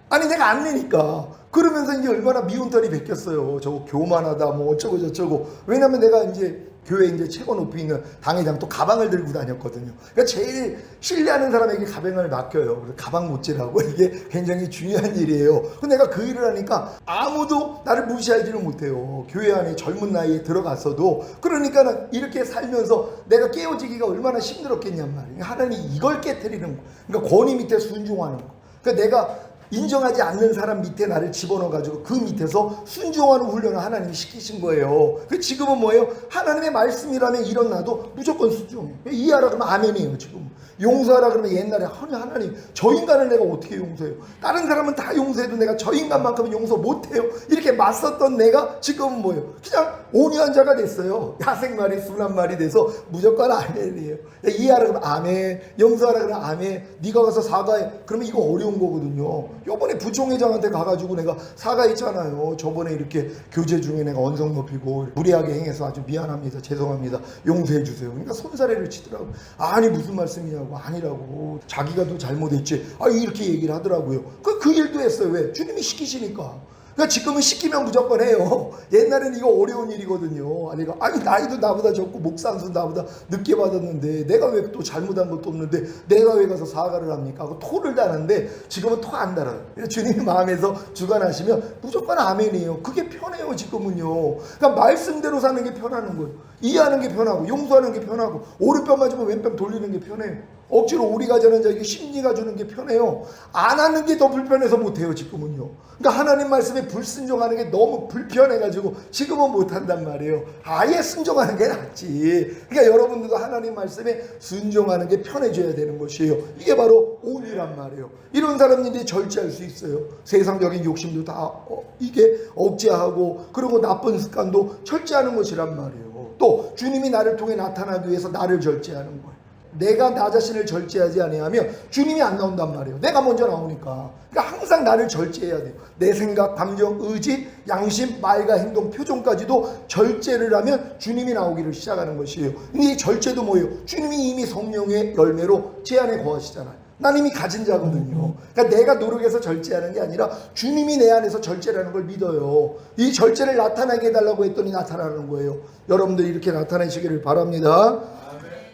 아니 내가 안 내니까. 그러면서 이제 얼마나 미운 털이 베꼈어요. 저거 교만하다 뭐 어쩌고 저쩌고. 왜냐면 내가 이제 교회 이제 최고 높이 있는 당회장 또 가방을 들고 다녔거든요. 그러니까 제일 신뢰하는 사람에게 가방을 맡겨요. 그래서 가방 못지라고. 이게 굉장히 중요한 일이에요. 근데 내가 그 일을 하니까 아무도 나를 무시하지는 못해요. 교회 안에 젊은 나이에 들어갔어도. 그러니까는 이렇게 살면서 내가 깨어지기가 얼마나 힘들었겠냔 말이에요. 하나님이 이걸 깨트리는 거. 그러니까 권위 밑에 순종하는 거. 그러니까 내가 인정하지 않는 사람 밑에 나를 집어넣어가지고 그 밑에서 순종하는 훈련을 하나님이 시키신 거예요. 지금은 뭐예요? 하나님의 말씀이라면 일어나도 무조건 순종해요. 이해하라 그러면 아멘이에요. 지금 용서하라 그러면 옛날에 하나님 저 인간을 내가 어떻게 용서해요? 다른 사람은 다 용서해도 내가 저 인간만큼은 용서 못해요. 이렇게 맞섰던 내가 지금은 뭐예요? 그냥 온유한 자가 됐어요. 야생말이 순한 말이 돼서 무조건 아멘이에요. 이해하라 그러면 아멘, 용서하라 그러면 아멘, 네가 가서 사과해. 그러면 이거 어려운 거거든요. 요번에 부총회장한테 가가지고 내가 사과했잖아요. 저번에 이렇게 교제 중에 내가 언성 높이고 무리하게 행해서 아주 미안합니다, 죄송합니다, 용서해 주세요. 그러니까 손사래를 치더라고. 아니 무슨 말씀이냐고. 아니라고, 자기가 더 잘못했지, 이렇게 얘기를 하더라고요. 그 일도 했어요. 왜? 주님이 시키시니까. 그러니까 지금은 시키면 무조건 해요. 옛날에는 이거 어려운 일이거든요. 아니 나이도 나보다 적고 목상수 나보다 늦게 받았는데 내가 왜 또 잘못한 것도 없는데 내가 왜 가서 사과를 합니까 하고 토를 다는데 지금은 토 안 달아요. 주님 마음에서 주관하시면 무조건 아멘이에요. 그게 편해요. 지금은요. 그러니까 말씀대로 사는 게 편하는 거예요. 이해하는 게 편하고 용서하는 게 편하고 오른편 맞으면 왼편 돌리는 게 편해요. 억지로 우리 가자는 자에게 심리가 주는 게 편해요. 안 하는 게 더 불편해서 못해요. 지금은요. 그러니까 하나님 말씀에 불순종하는 게 너무 불편해가지고 지금은 못한단 말이에요. 아예 순종하는 게 낫지. 그러니까 여러분들도 하나님 말씀에 순종하는 게 편해져야 되는 것이에요. 이게 바로 온유란 말이에요. 이런 사람들이 절제할 수 있어요. 세상적인 욕심도 다 이게 억제하고, 그리고 나쁜 습관도 절제하는 것이란 말이에요. 또 주님이 나를 통해 나타나기 위해서 나를 절제하는 거예요. 내가 나 자신을 절제하지 아니하면 주님이 안 나온단 말이에요. 내가 먼저 나오니까. 그러니까 항상 나를 절제해야 돼요. 내 생각, 감정, 의지, 양심, 말과 행동, 표정까지도 절제를 하면 주님이 나오기를 시작하는 것이에요. 근데 이 절제도 뭐예요? 주님이 이미 성령의 열매로 제 안에 거하시잖아요. 난 이미 가진 자거든요. 그러니까 내가 노력해서 절제하는 게 아니라 주님이 내 안에서 절제라는 걸 믿어요. 이 절제를 나타나게 해달라고 했더니 나타나는 거예요. 여러분들이 이렇게 나타내시기를 바랍니다.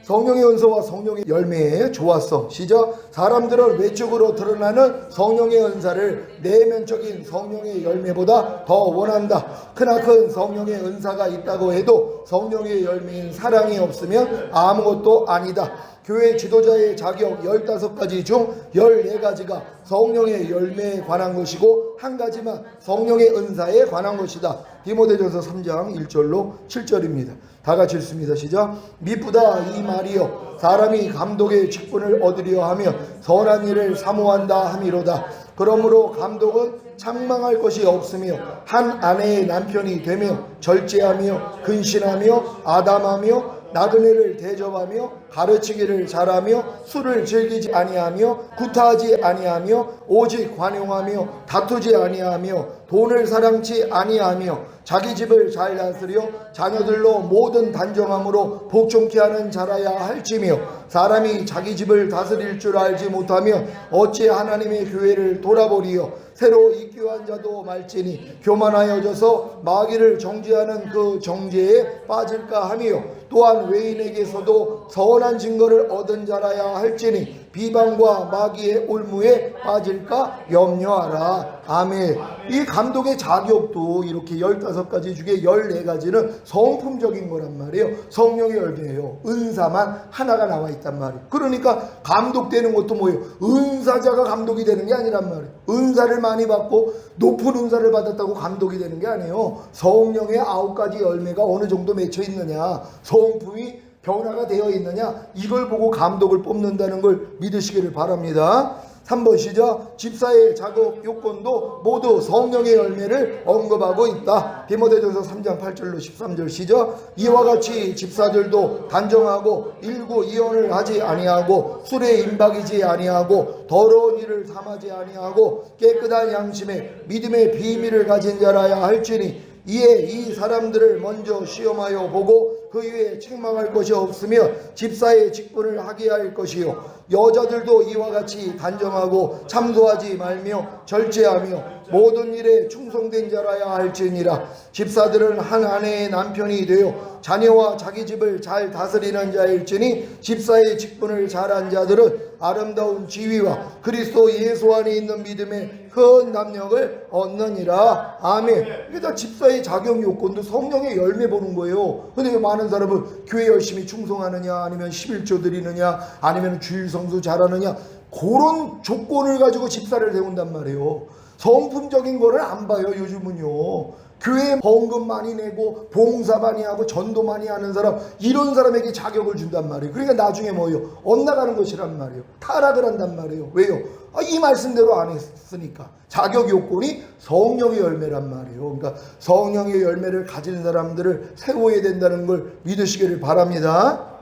성령의 은사와 성령의 열매의 조화성. 시작. 사람들은 외적으로 드러나는 성령의 은사를 내면적인 성령의 열매보다 더 원한다. 크나큰 성령의 은사가 있다고 해도 성령의 열매인 사랑이 없으면 아무것도 아니다. 교회 지도자의 자격 15가지 중 14가지가 성령의 열매에 관한 것이고 한 가지만 성령의 은사에 관한 것이다. 디모데전서 3장 1절로 7절입니다. 다 같이 읽습니다. 시작. 미쁘다 이 말이여, 사람이 감독의 직분을 얻으려 하며 선한 일을 사모한다 함이로다. 그러므로 감독은 책망할 것이 없으며 한 아내의 남편이 되며 절제하며 근신하며 아담하며 나그네를 대접하며 가르치기를 잘하며 술을 즐기지 아니하며 구타하지 아니하며 오직 관용하며 다투지 아니하며 돈을 사랑치 아니하며 자기 집을 잘 다스려 자녀들로 모든 단정함으로 복종케 하는 자라야 할지며, 사람이 자기 집을 다스릴 줄 알지 못하며 어찌 하나님의 교회를 돌아보리요. 새로 입교한 자도 말지니 교만하여져서 마귀를 정죄하는 그 정죄에 빠질까 하며, 또한 외인에게서도 선한 증거를 얻은 자라야 할지니 비방과 마귀의 올무에 빠질까 염려하라. 아멘. 이 감독의 자격도 이렇게 15가지 중에 14가지는 성품적인 거란 말이에요. 성령의 열매예요. 은사만 하나가 나와 있단 말이에요. 그러니까 감독되는 것도 뭐예요? 은사자가 감독이 되는 게 아니란 말이에요. 은사를 많이 받고 높은 은사를 받았다고 감독이 되는 게 아니에요. 성령의 9가지 열매가 어느 정도 맺혀 있느냐, 성품이 변화가 되어 있느냐, 이걸 보고 감독을 뽑는다는 걸 믿으시기를 바랍니다. 3번 시작. 집사의 자격 요건도 모두 성령의 열매를 언급하고 있다. 디모데전서 3장 8절로 13절 시작. 이와 같이 집사들도 단정하고 일구 이혼을 하지 아니하고 술에 임박이지 아니하고 더러운 일을 삼하지 아니하고 깨끗한 양심에 믿음의 비밀을 가진 자라야 할지니, 이에 이 사람들을 먼저 시험하여 보고 그 위에 책망할 것이 없으며 집사의 직분을 하게 할 것이요. 여자들도 이와 같이 단정하고 참소하지 말며 절제하며 모든 일에 충성된 자라야 할지니라. 집사들은 한 아내의 남편이 되어 자녀와 자기 집을 잘 다스리는 자일지니, 집사의 직분을 잘한 자들은 아름다운 지위와 그리스도 예수 안에 있는 믿음의 큰 남력을 얻느니라. 아멘. 그러니까 집사의 자격 요건도 성령의 열매 보는 거예요. 근데 많은 사람은 교회 열심히 충성하느냐, 아니면 11조 드리느냐, 아니면 주일 성수 잘하느냐, 그런 조건을 가지고 집사를 세운단 말이에요. 성품적인 거를 안 봐요, 요즘은요. 교회 헌금 많이 내고 봉사 많이 하고 전도 많이 하는 사람, 이런 사람에게 자격을 준단 말이에요. 그러니까 나중에 뭐예요? 엇나가는 것이란 말이에요. 타락을 한단 말이에요. 왜요? 이 말씀대로 안 했으니까. 자격 요건이 성령의 열매란 말이에요. 그러니까 성령의 열매를 가진 사람들을 세워야 된다는 걸 믿으시기를 바랍니다.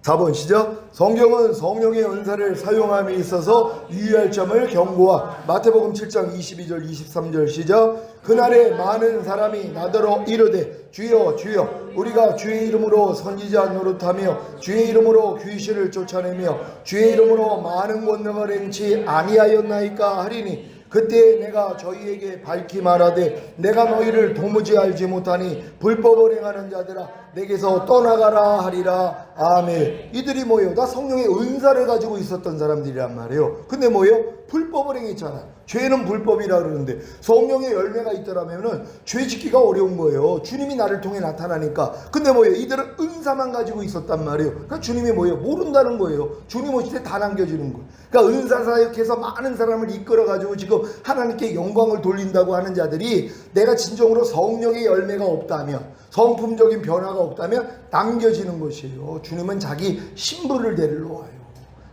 4번 시작. 성경은 성령의 은사를 사용함에 있어서 유의할 점을 경고하. 마태복음 7장 22절 23절 시작. 그날에 많은 사람이 나더러 이르되 주여 주여 우리가 주의 이름으로 선지자 노릇하며 주의 이름으로 귀신을 쫓아내며 주의 이름으로 많은 권능을 행치 아니하였나이까 하리니 그때 내가 저희에게 밝히 말하되 내가 너희를 도무지 알지 못하니 불법을 행하는 자들아 내게서 떠나가라 하리라. 아멘. 이들이 뭐예요? 다 성령의 은사를 가지고 있었던 사람들이란 말이에요. 근데 뭐예요? 불법을 행했잖아. 죄는 불법이라 그러는데 성령의 열매가 있더라면은 죄 짓기가 어려운 거예요. 주님이 나를 통해 나타나니까. 근데 뭐예요? 이들은 은사만 가지고 있었단 말이에요. 그러니까 주님이 뭐예요? 모른다는 거예요. 주님 오실 때 다 남겨주는 거예요. 그러니까 은사 사역해서 많은 사람을 이끌어 가지고 지금 하나님께 영광을 돌린다고 하는 자들이 내가 진정으로 성령의 열매가 없다면, 성품적인 변화가 없다면 남겨지는 것이에요. 주님은 자기 신부를 데리러 와요.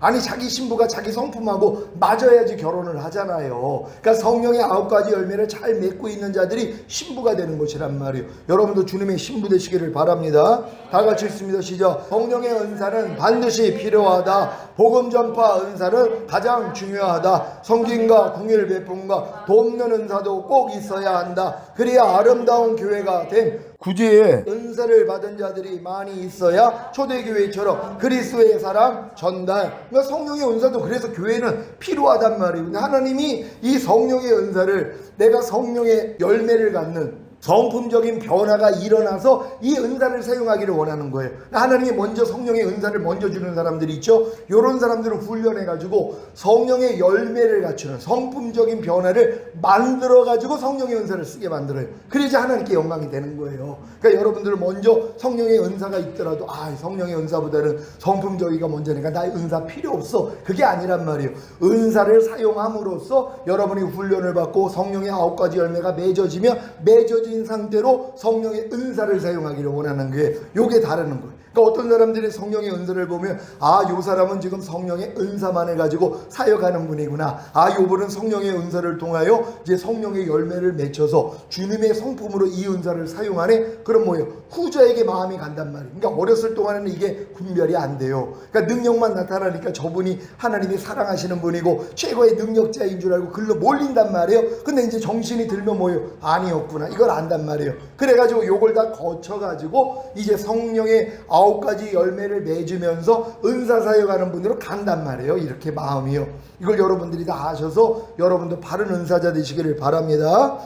아니 자기 신부가 자기 성품하고 맞아야지 결혼을 하잖아요. 그러니까 성령의 9가지 열매를 잘 맺고 있는 자들이 신부가 되는 것이란 말이에요. 여러분도 주님의 신부 되시기를 바랍니다. 다 같이 읽습니다. 시작. 성령의 은사는 반드시 필요하다. 복음 전파 은사는 가장 중요하다. 성김과 궁일 베품과 돕는 은사도 꼭 있어야 한다. 그래야 아름다운 교회가 됨. 구제에 은사를 받은 자들이 많이 있어야 초대교회처럼 그리스도의 사랑 전달. 그러니까 성령의 은사도 그래서 교회는 필요하단 말이에요. 근데 하나님이 이 성령의 은사를, 내가 성령의 열매를 갖는 성품적인 변화가 일어나서 이 은사를 사용하기를 원하는 거예요. 하나님이 먼저 성령의 은사를 먼저 주는 사람들이 있죠. 이런 사람들을 훈련해가지고 성령의 열매를 갖추는 성품적인 변화를 만들어가지고 성령의 은사를 쓰게 만들어요. 그래야지 하나님께 영광이 되는 거예요. 그러니까 여러분들은 먼저 성령의 은사가 있더라도 성령의 은사보다는 성품적이가 먼저니까 나의 은사 필요 없어. 그게 아니란 말이에요. 은사를 사용함으로써 여러분이 훈련을 받고 성령의 9가지 열매가 맺어진 상태로 성령의 은사를 사용하기를 원하는 게, 요게 다르는 거예요. 그러니까 어떤 사람들이 성령의 은사를 보면 요 사람은 지금 성령의 은사만을 가지고 사역하는 분이구나. 요 분은 성령의 은사를 통하여 이제 성령의 열매를 맺혀서 주님의 성품으로 이 은사를 사용하네. 그럼 뭐예요? 후자에게 마음이 간단 말이에요. 그러니까 어렸을 동안에는 이게 분별이 안 돼요. 그러니까 능력만 나타나니까 저분이 하나님이 사랑하시는 분이고 최고의 능력자인 줄 알고 글로 몰린단 말이에요. 근데 이제 정신이 들면 뭐예요? 아니었구나. 이걸 안단 말이에요. 그래가지고 요걸 다 거쳐가지고 이제 성령의 9가지 열매를 맺으면서 은사 사역하는 분으로 간단 말이에요. 이렇게 마음이요. 이걸 여러분들이 다 아셔서 여러분도 바른 은사자 되시기를 바랍니다.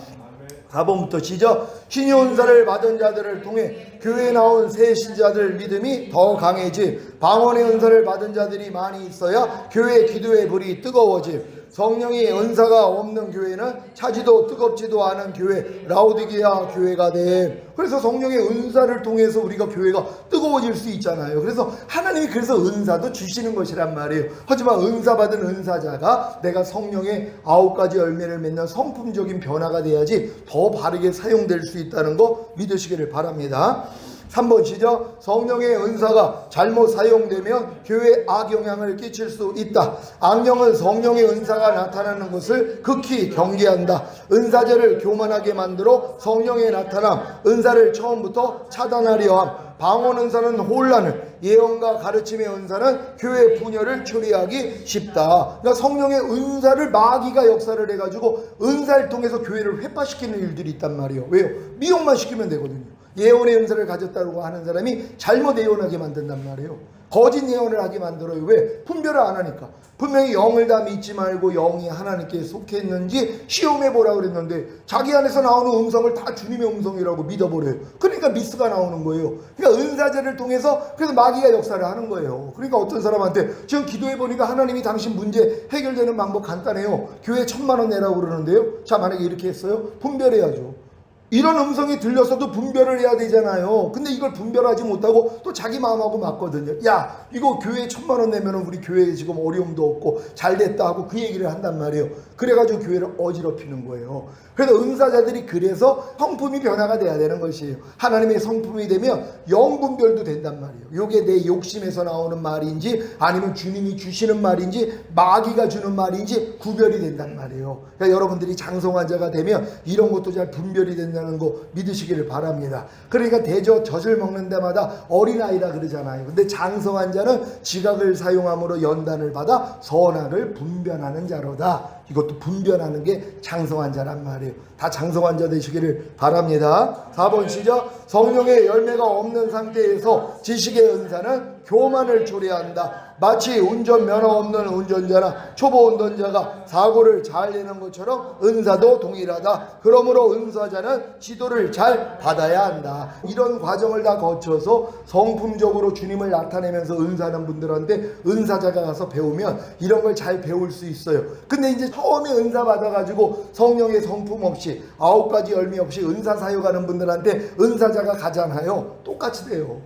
4번부터 시작. 신의 은사를 받은 자들을 통해 교회에 나온 새 신자들 믿음이 더 강해지. 방언의 은사를 받은 자들이 많이 있어야 교회 기도의 불이 뜨거워지. 성령의 은사가 없는 교회는 차지도 뜨겁지도 않은 교회, 라오디게아 교회가 돼. 그래서 성령의 은사를 통해서 우리가 교회가 뜨거워질 수 있잖아요. 그래서 하나님이 그래서 은사도 주시는 것이란 말이에요. 하지만 은사 받은 은사자가 내가 성령의 9가지 열매를 맺는 성품적인 변화가 돼야지 더 바르게 사용될 수 있다는 거 믿으시기를 바랍니다. 3번 시작. 성령의 은사가 잘못 사용되면 교회에 악영향을 끼칠 수 있다. 악령은 성령의 은사가 나타나는 것을 극히 경계한다. 은사제를 교만하게 만들어 성령의 나타남, 은사를 처음부터 차단하려 함. 방언 은사는 혼란을, 예언과 가르침의 은사는 교회 분열을 초래하기 쉽다. 그러니까 성령의 은사를 마귀가 역사를 해가지고 은사를 통해서 교회를 회파시키는 일들이 있단 말이에요. 왜요? 미혹만 시키면 되거든요. 예언의 은사를 가졌다고 하는 사람이 잘못 예언하게 만든단 말이에요. 거짓 예언을 하게 만들어요. 왜? 분별을 안 하니까. 분명히 영을 다 믿지 말고 영이 하나님께 속했는지 시험해보라 그랬는데 자기 안에서 나오는 음성을 다 주님의 음성이라고 믿어버려요. 그러니까 미스가 나오는 거예요. 그러니까 은사제를 통해서 그래서 마귀가 역사를 하는 거예요. 그러니까 어떤 사람한테 지금 기도해보니까 하나님이 당신 문제 해결되는 방법 간단해요. 교회 1,000만 원 내라고 그러는데요. 자, 만약에 이렇게 했어요. 분별해야죠. 이런 음성이 들렸어도 분별을 해야 되잖아요. 근데 이걸 분별하지 못하고 또 자기 마음하고 맞거든요. 야, 이거 교회에 1,000만 원 내면은 우리 교회에 지금 어려움도 없고 잘 됐다 하고 그 얘기를 한단 말이에요. 그래가지고 교회를 어지럽히는 거예요. 그래서 은사자들이 그래서 성품이 변화가 돼야 되는 것이에요. 하나님의 성품이 되면 영분별도 된단 말이에요. 이게 내 욕심에서 나오는 말인지 아니면 주님이 주시는 말인지 마귀가 주는 말인지 구별이 된단 말이에요. 그러니까 여러분들이 장성한 자가 되면 이런 것도 잘 분별이 된다는 거 믿으시기를 바랍니다. 그러니까 대저 젖을 먹는 데마다 어린아이라 그러잖아요. 근데 장성한 자는 지각을 사용함으로 연단을 받아 선악을 분별하는 자로다. 이것도 분별하는 게 장성한 자란 말이에요. 다 장성한 자 되시기를 바랍니다. 4번 시작. 성령의 열매가 없는 상태에서 지식의 은사는 교만을 초래한다. 마치 운전면허 없는 운전자나 초보 운전자가 사고를 잘 내는 것처럼 은사도 동일하다. 그러므로 은사자는 지도를 잘 받아야 한다. 이런 과정을 다 거쳐서 성품적으로 주님을 나타내면서 은사하는 분들한테 은사자가 가서 배우면 이런 걸 잘 배울 수 있어요. 근데 이제 처음에 은사 받아가지고 성령의 성품 없이 9가지 열매 없이 은사 사역하는 분들한테 은사자가 가잖아요. 똑같이 돼요.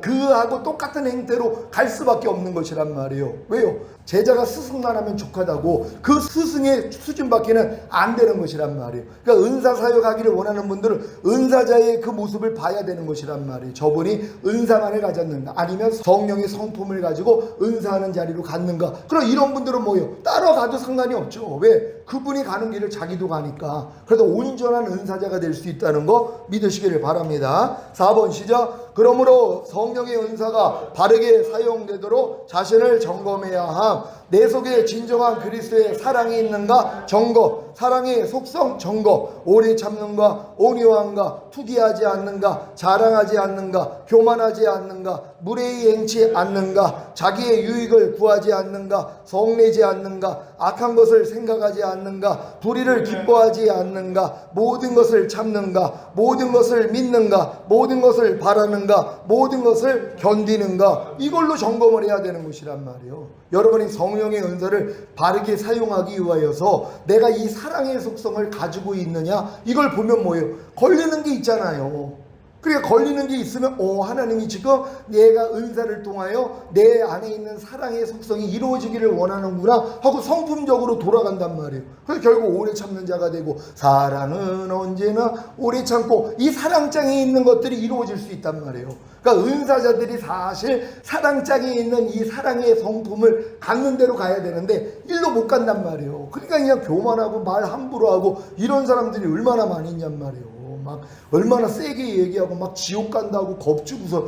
그하고 똑같은 행태로 갈 수밖에 없는 것이란 말이에요. 왜요? 제자가 스승만 하면 족하다고 그 스승의 수준밖에는 안 되는 것이란 말이에요. 그러니까 은사 사역하기를 원하는 분들은 은사자의 그 모습을 봐야 되는 것이란 말이에요. 저분이 은사만을 가졌는가 아니면 성령의 성품을 가지고 은사하는 자리로 갔는가. 그럼 이런 분들은 뭐예요? 따라가도 상관이 없죠. 왜? 그분이 가는 길을 자기도 가니까. 그래도 온전한 은사자가 될 수 있다는 거 믿으시기를 바랍니다. 4번 시작. 그러므로 성령의 은사가 바르게 사용되도록 자신을 점검해야 함. 내 속에 진정한 그리스도의 사랑이 있는가 점검. 사랑의 속성 점검. 오래 참는가 온유한가 투기하지 않는가 자랑하지 않는가 교만하지 않는가 무례히 행치 않는가 자기의 유익을 구하지 않는가 성내지 않는가 악한 것을 생각하지 않는가 불의를 기뻐하지 않는가 모든 것을 참는가 모든 것을 믿는가 모든 것을 바라는가 모든 것을 견디는가. 이걸로 점검을 해야 되는 것이란 말이에요. 여러분이 성령의 은사를 바르게 사용하기 위하여서 내가 이 사랑의 속성을 가지고 있느냐 이걸 보면 뭐예요? 걸리는 게 있잖아요. 그러니까 걸리는 게 있으면 하나님이 지금 내가 은사를 통하여 내 안에 있는 사랑의 속성이 이루어지기를 원하는구나 하고 성품적으로 돌아간단 말이에요. 그래서 결국 오래 참는 자가 되고 사랑은 언제나 오래 참고 이 사랑장에 있는 것들이 이루어질 수 있단 말이에요. 그러니까 은사자들이 사실 사랑장에 있는 이 사랑의 성품을 갖는 대로 가야 되는데 일로 못 간단 말이에요. 그러니까 그냥 교만하고 말 함부로 하고 이런 사람들이 얼마나 많이 있냔 말이에요. 막 얼마나 세게 얘기하고 막 지옥 간다고 겁주고서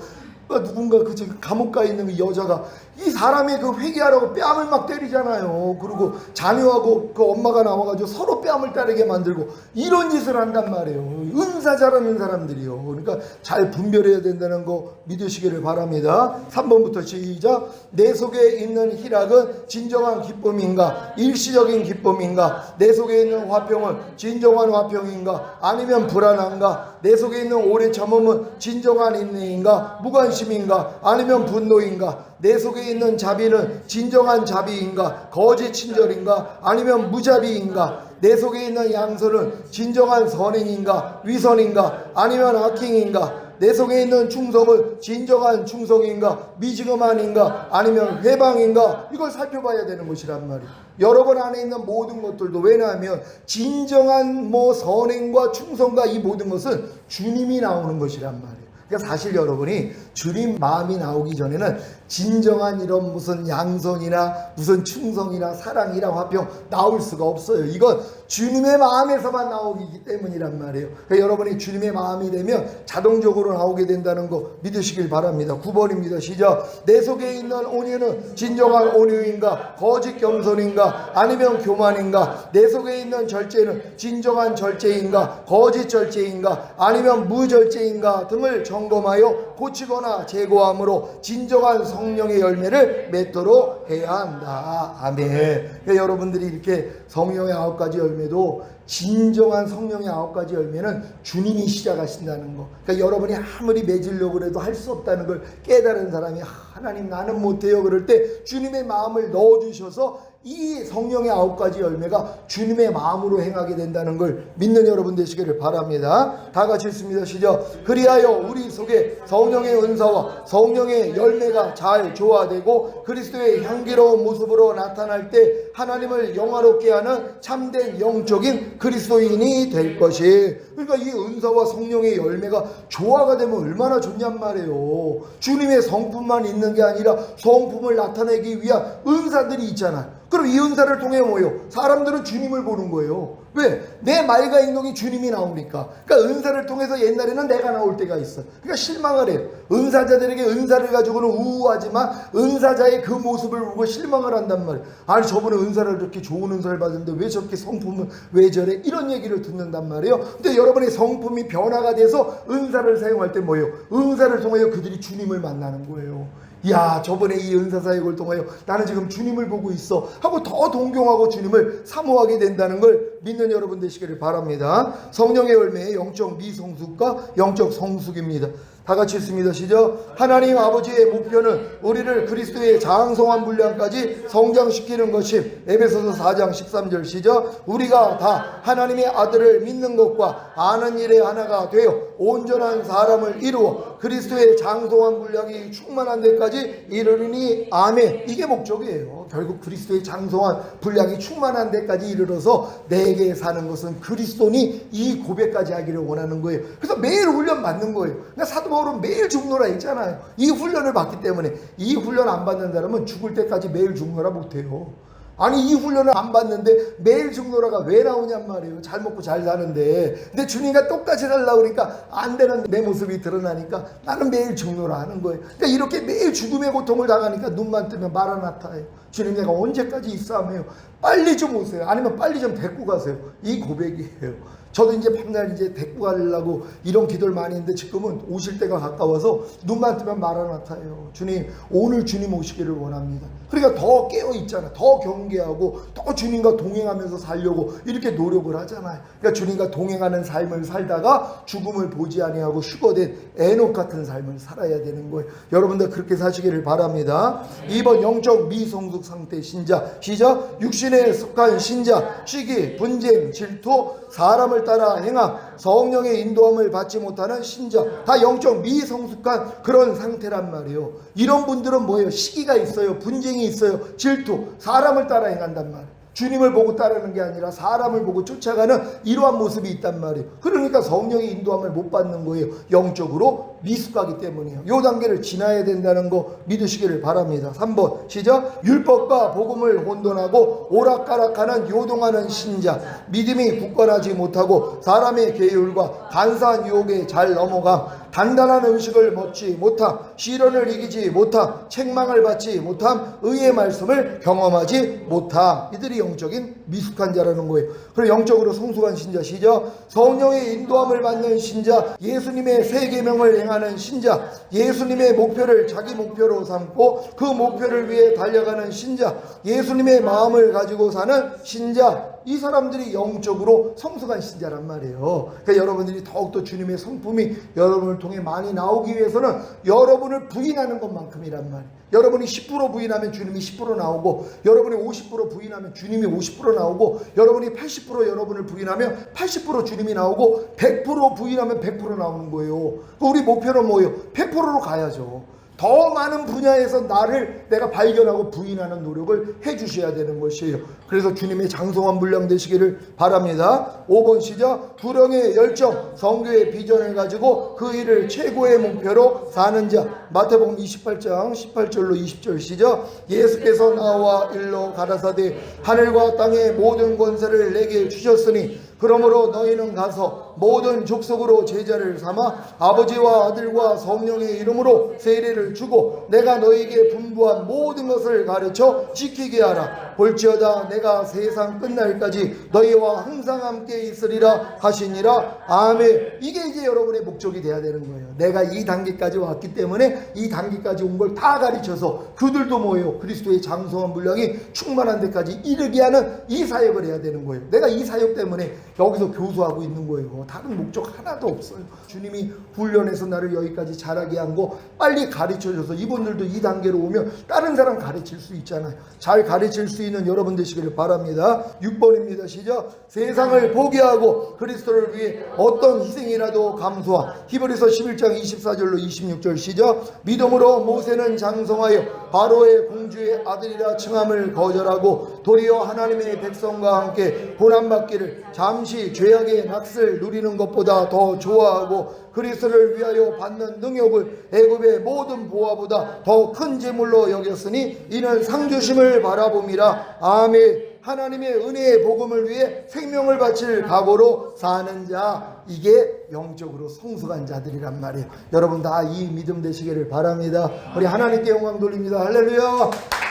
누군가 그 감옥 가 있는 그 여자가 이 사람이 그 회개하라고 뺨을 막 때리잖아요. 그리고 자녀하고 그 엄마가 나와가지고 서로 뺨을 따르게 만들고 이런 짓을 한단 말이에요. 은사자라는 사람들이요. 그러니까 잘 분별해야 된다는 거 믿으시기를 바랍니다. 3번부터 시작. 내 속에 있는 희락은 진정한 기쁨인가 일시적인 기쁨인가 내 속에 있는 화평은 진정한 화평인가 아니면 불안한가 내 속에 있는 오래 참음은 진정한 인내인가 무관심인가 아니면 분노인가 내 속에 있는 자비는 진정한 자비인가 거짓 친절인가 아니면 무자비인가 내 속에 있는 양선은 진정한 선행인가 위선인가 아니면 악행인가 내 속에 있는 충성은 진정한 충성인가 미지근함인가 아니면 회방인가 이걸 살펴봐야 되는 것이란 말이에요. 여러분 안에 있는 모든 것들도 왜냐하면 진정한 선행과 충성과 이 모든 것은 주님이 나오는 것이란 말이에요. 그러니까 사실 여러분이 주님 마음이 나오기 전에는 진정한 이런 무슨 양선이나 무슨 충성이나 사랑이나 화평 나올 수가 없어요. 이건 주님의 마음에서만 나오기 때문이란 말이에요. 그러니까 여러분이 주님의 마음이 되면 자동적으로 나오게 된다는 거 믿으시길 바랍니다. 9번입니다. 시작. 내 속에 있는 온유는 진정한 온유인가 거짓 겸손인가 아니면 교만인가 내 속에 있는 절제는 진정한 절제인가 거짓 절제인가 아니면 무절제인가 등을 점검하여 고치거나 제거함으로 진정한 성령의 열매를 맺도록 해야 한다. 아멘. 그러니까 여러분들이 이렇게 성령의 9가지 열매도 진정한 성령의 9가지 열매는 주님이 시작하신다는 거. 그러니까 여러분이 아무리 맺으려고 해도 할 수 없다는 걸 깨달은 사람이 하나님 나는 못해요 그럴 때 주님의 마음을 넣어주셔서 이 성령의 9가지 열매가 주님의 마음으로 행하게 된다는 걸 믿는 여러분 되시기를 바랍니다. 다 같이 읽습니다. 시작. 그리하여 우리 속에 성령의 은사와 성령의 열매가 잘 조화되고 그리스도의 향기로운 모습으로 나타날 때 하나님을 영화롭게 하는 참된 영적인 그리스도인이 될 것이. 그러니까 이 은사와 성령의 열매가 조화가 되면 얼마나 좋냔 말이에요. 주님의 성품만 있는 게 아니라 성품을 나타내기 위한 은사들이 있잖아요. 그럼 이 은사를 통해 뭐예요? 사람들은 주님을 보는 거예요. 왜? 내 말과 행동이 주님이 나오니까. 그러니까 은사를 통해서 옛날에는 내가 나올 때가 있어. 그러니까 실망을 해요. 은사자들에게 은사를 가지고는 우우하지만 은사자의 그 모습을 보고 실망을 한단 말이에요. 아니 저번에 은사를 이렇게 좋은 은사를 받았는데 왜 저렇게 성품은 왜 저래? 이런 얘기를 듣는단 말이에요. 근데 여러분의 성품이 변화가 돼서 은사를 사용할 때 뭐예요? 은사를 통하여 그들이 주님을 만나는 거예요. 야, 저번에 이 은사 사역을 통하여 나는 지금 주님을 보고 있어 하고 더 동경하고 주님을 사모하게 된다는 걸 믿는 여러분 되시기를 바랍니다. 성령의 열매의 영적 미성숙과 영적 성숙입니다. 다 같이 읽습니다. 시작. 하나님 아버지의 목표는 우리를 그리스도의 장성한 분량까지 성장시키는 것임. 에베소서 4장 13절 시작. 우리가 다 하나님의 아들을 믿는 것과 아는 일에 하나가 되어 온전한 사람을 이루어 그리스도의 장성한 분량이 충만한 데까지 이르리니 아멘. 이게 목적이에요. 결국 그리스도의 장성한 분량이 충만한 데까지 이르러서 내게 사는 것은 그리스도니 이 고백까지 하기를 원하는 거예요. 그래서 매일 훈련 받는 거예요. 그러니까 사도 바울은 매일 죽노라 했잖아요. 이 훈련을 받기 때문에. 이 훈련 안 받는 사람은 죽을 때까지 매일 죽노라 못해요. 아니 이 훈련을 안 받는데 매일 죽노라가 왜 나오냔 말이에요. 잘 먹고 잘 사는데. 근데 주님과 똑같이 살려고 그러니까 안 되는 내 모습이 드러나니까 나는 매일 죽노라 하는 거예요. 그러니까 이렇게 매일 죽음의 고통을 당하니까 눈만 뜨면 마라나타예요. 주님 내가 언제까지 있어 하며요. 빨리 좀 오세요. 아니면 빨리 좀 데리고 가세요. 이 고백이에요. 저도 이제 밤날 이제 데리고 가려고 이런 기도를 많이 했는데 지금은 오실 때가 가까워서 눈만 뜨면 마라나타예요. 주님 오늘 주님 오시기를 원합니다. 그러니까 더 깨어 있잖아. 더 경계하고 더 주님과 동행하면서 살려고 이렇게 노력을 하잖아요. 그러니까 주님과 동행하는 삶을 살다가 죽음을 보지 아니하고 휴거된 에녹 같은 삶을 살아야 되는 거예요. 여러분들 그렇게 사시기를 바랍니다. 2번 영적 미성숙 상태 신자. 시작. 육신에 속한 신자. 시기, 분쟁, 질투, 사람을 따라 행함, 성령의 인도함을 받지 못하는 신자. 다 영적 미성숙한 그런 상태란 말이에요. 이런 분들은 뭐예요? 시기가 있어요. 분쟁이 있어요. 질투, 사람을 따라 행한단 말이에요. 주님을 보고 따르는 게 아니라 사람을 보고 쫓아가는 이러한 모습이 있단 말이에요. 그러니까 성령의 인도함을 못 받는 거예요. 영적으로 미숙하기 때문이에요. 이 단계를 지나야 된다는 거 믿으시기를 바랍니다. 3번 시작. 율법과 복음을 혼돈하고 오락가락하는 요동하는 신자. 믿음이 굳건하지 못하고 사람의 계율과 간사한 유혹에 잘 넘어감. 단단한 음식을 먹지 못함, 시련을 이기지 못함, 책망을 받지 못함, 의의 말씀을 경험하지 못함. 이들이 영적인 미숙한 자라는 거예요. 그리고 영적으로 성숙한 신자. 시작. 성령의 인도함을 받는 신자, 예수님의 세 계명을 행하는 신자, 예수님의 목표를 자기 목표로 삼고 그 목표를 위해 달려가는 신자, 예수님의 마음을 가지고 사는 신자. 이 사람들이 영적으로 성숙한 신자란 말이에요. 그러니까 여러분들이 더욱더 주님의 성품이 여러분을 통해 많이 나오기 위해서는 여러분을 부인하는 것만큼이란 말이에요. 여러분이 10% 부인하면 주님이 10% 나오고, 여러분이 50% 부인하면 주님이 50% 나오고, 여러분이 80% 여러분을 부인하면 80% 주님이 나오고, 100% 부인하면 100% 나오는 거예요. 우리 목표는 뭐예요? 100%로 가야죠. 더 많은 분야에서 나를 내가 발견하고 부인하는 노력을 해주셔야 되는 것이에요. 그래서 주님의 장성한 분량 되시기를 바랍니다. 5번 시작. 불령의 열정, 성교의 비전을 가지고 그 일을 최고의 목표로 사는 자. 마태복음 28장 18절로 20절 시작. 예수께서 나와 일러 가라사대 하늘과 땅의 모든 권세를 내게 주셨으니 그러므로 너희는 가서 모든 족속으로 제자를 삼아 아버지와 아들과 성령의 이름으로 세례를 주고 내가 너희에게 분부한 모든 것을 가르쳐 지키게 하라. 볼지어다 내가 세상 끝날까지 너희와 항상 함께 있으리라 하시니라. 아멘. 이게 이제 여러분의 목적이 돼야 되는 거예요. 내가 이 단계까지 왔기 때문에 이 단계까지 온 걸 다 가르쳐서 그들도 뭐예요? 그리스도의 장성한 분량이 충만한 데까지 이르게 하는 이 사역을 해야 되는 거예요. 내가 이 사역 때문에 여기서 교수하고 있는 거예요. 다른 목적 하나도 없어요. 주님이 훈련해서 나를 여기까지 자라게 한 거 빨리 가르쳐줘서 이분들도 이 단계로 오면 다른 사람 가르칠 수 있잖아요. 잘 가르칠 수 있는 여러분 되시기를 바랍니다. 6번입니다. 시작. 세상을 포기하고 그리스도를 위해 어떤 희생이라도 감수하. 히브리서 11장 24절로 26절 시작. 믿음으로 모세는 장성하여 바로의 공주의 아들이라 칭함을 거절하고 도리어 하나님의 백성과 함께 고난받기를 잠시 죄악의 낯을 누리는 것보다 더 좋아하고 그리스도를 위하여 받는 능욕을 애굽의 모든 보화보다 더 큰 재물로 여겼으니 이는 상주심을 바라봄이라. 아멘. 하나님의 은혜의 복음을 위해 생명을 바칠 각오로 사는 자, 이게 영적으로 성숙한 자들이란 말이에요. 여러분 다 이 믿음 되시기를 바랍니다. 우리 하나님께 영광 돌립니다. 할렐루야.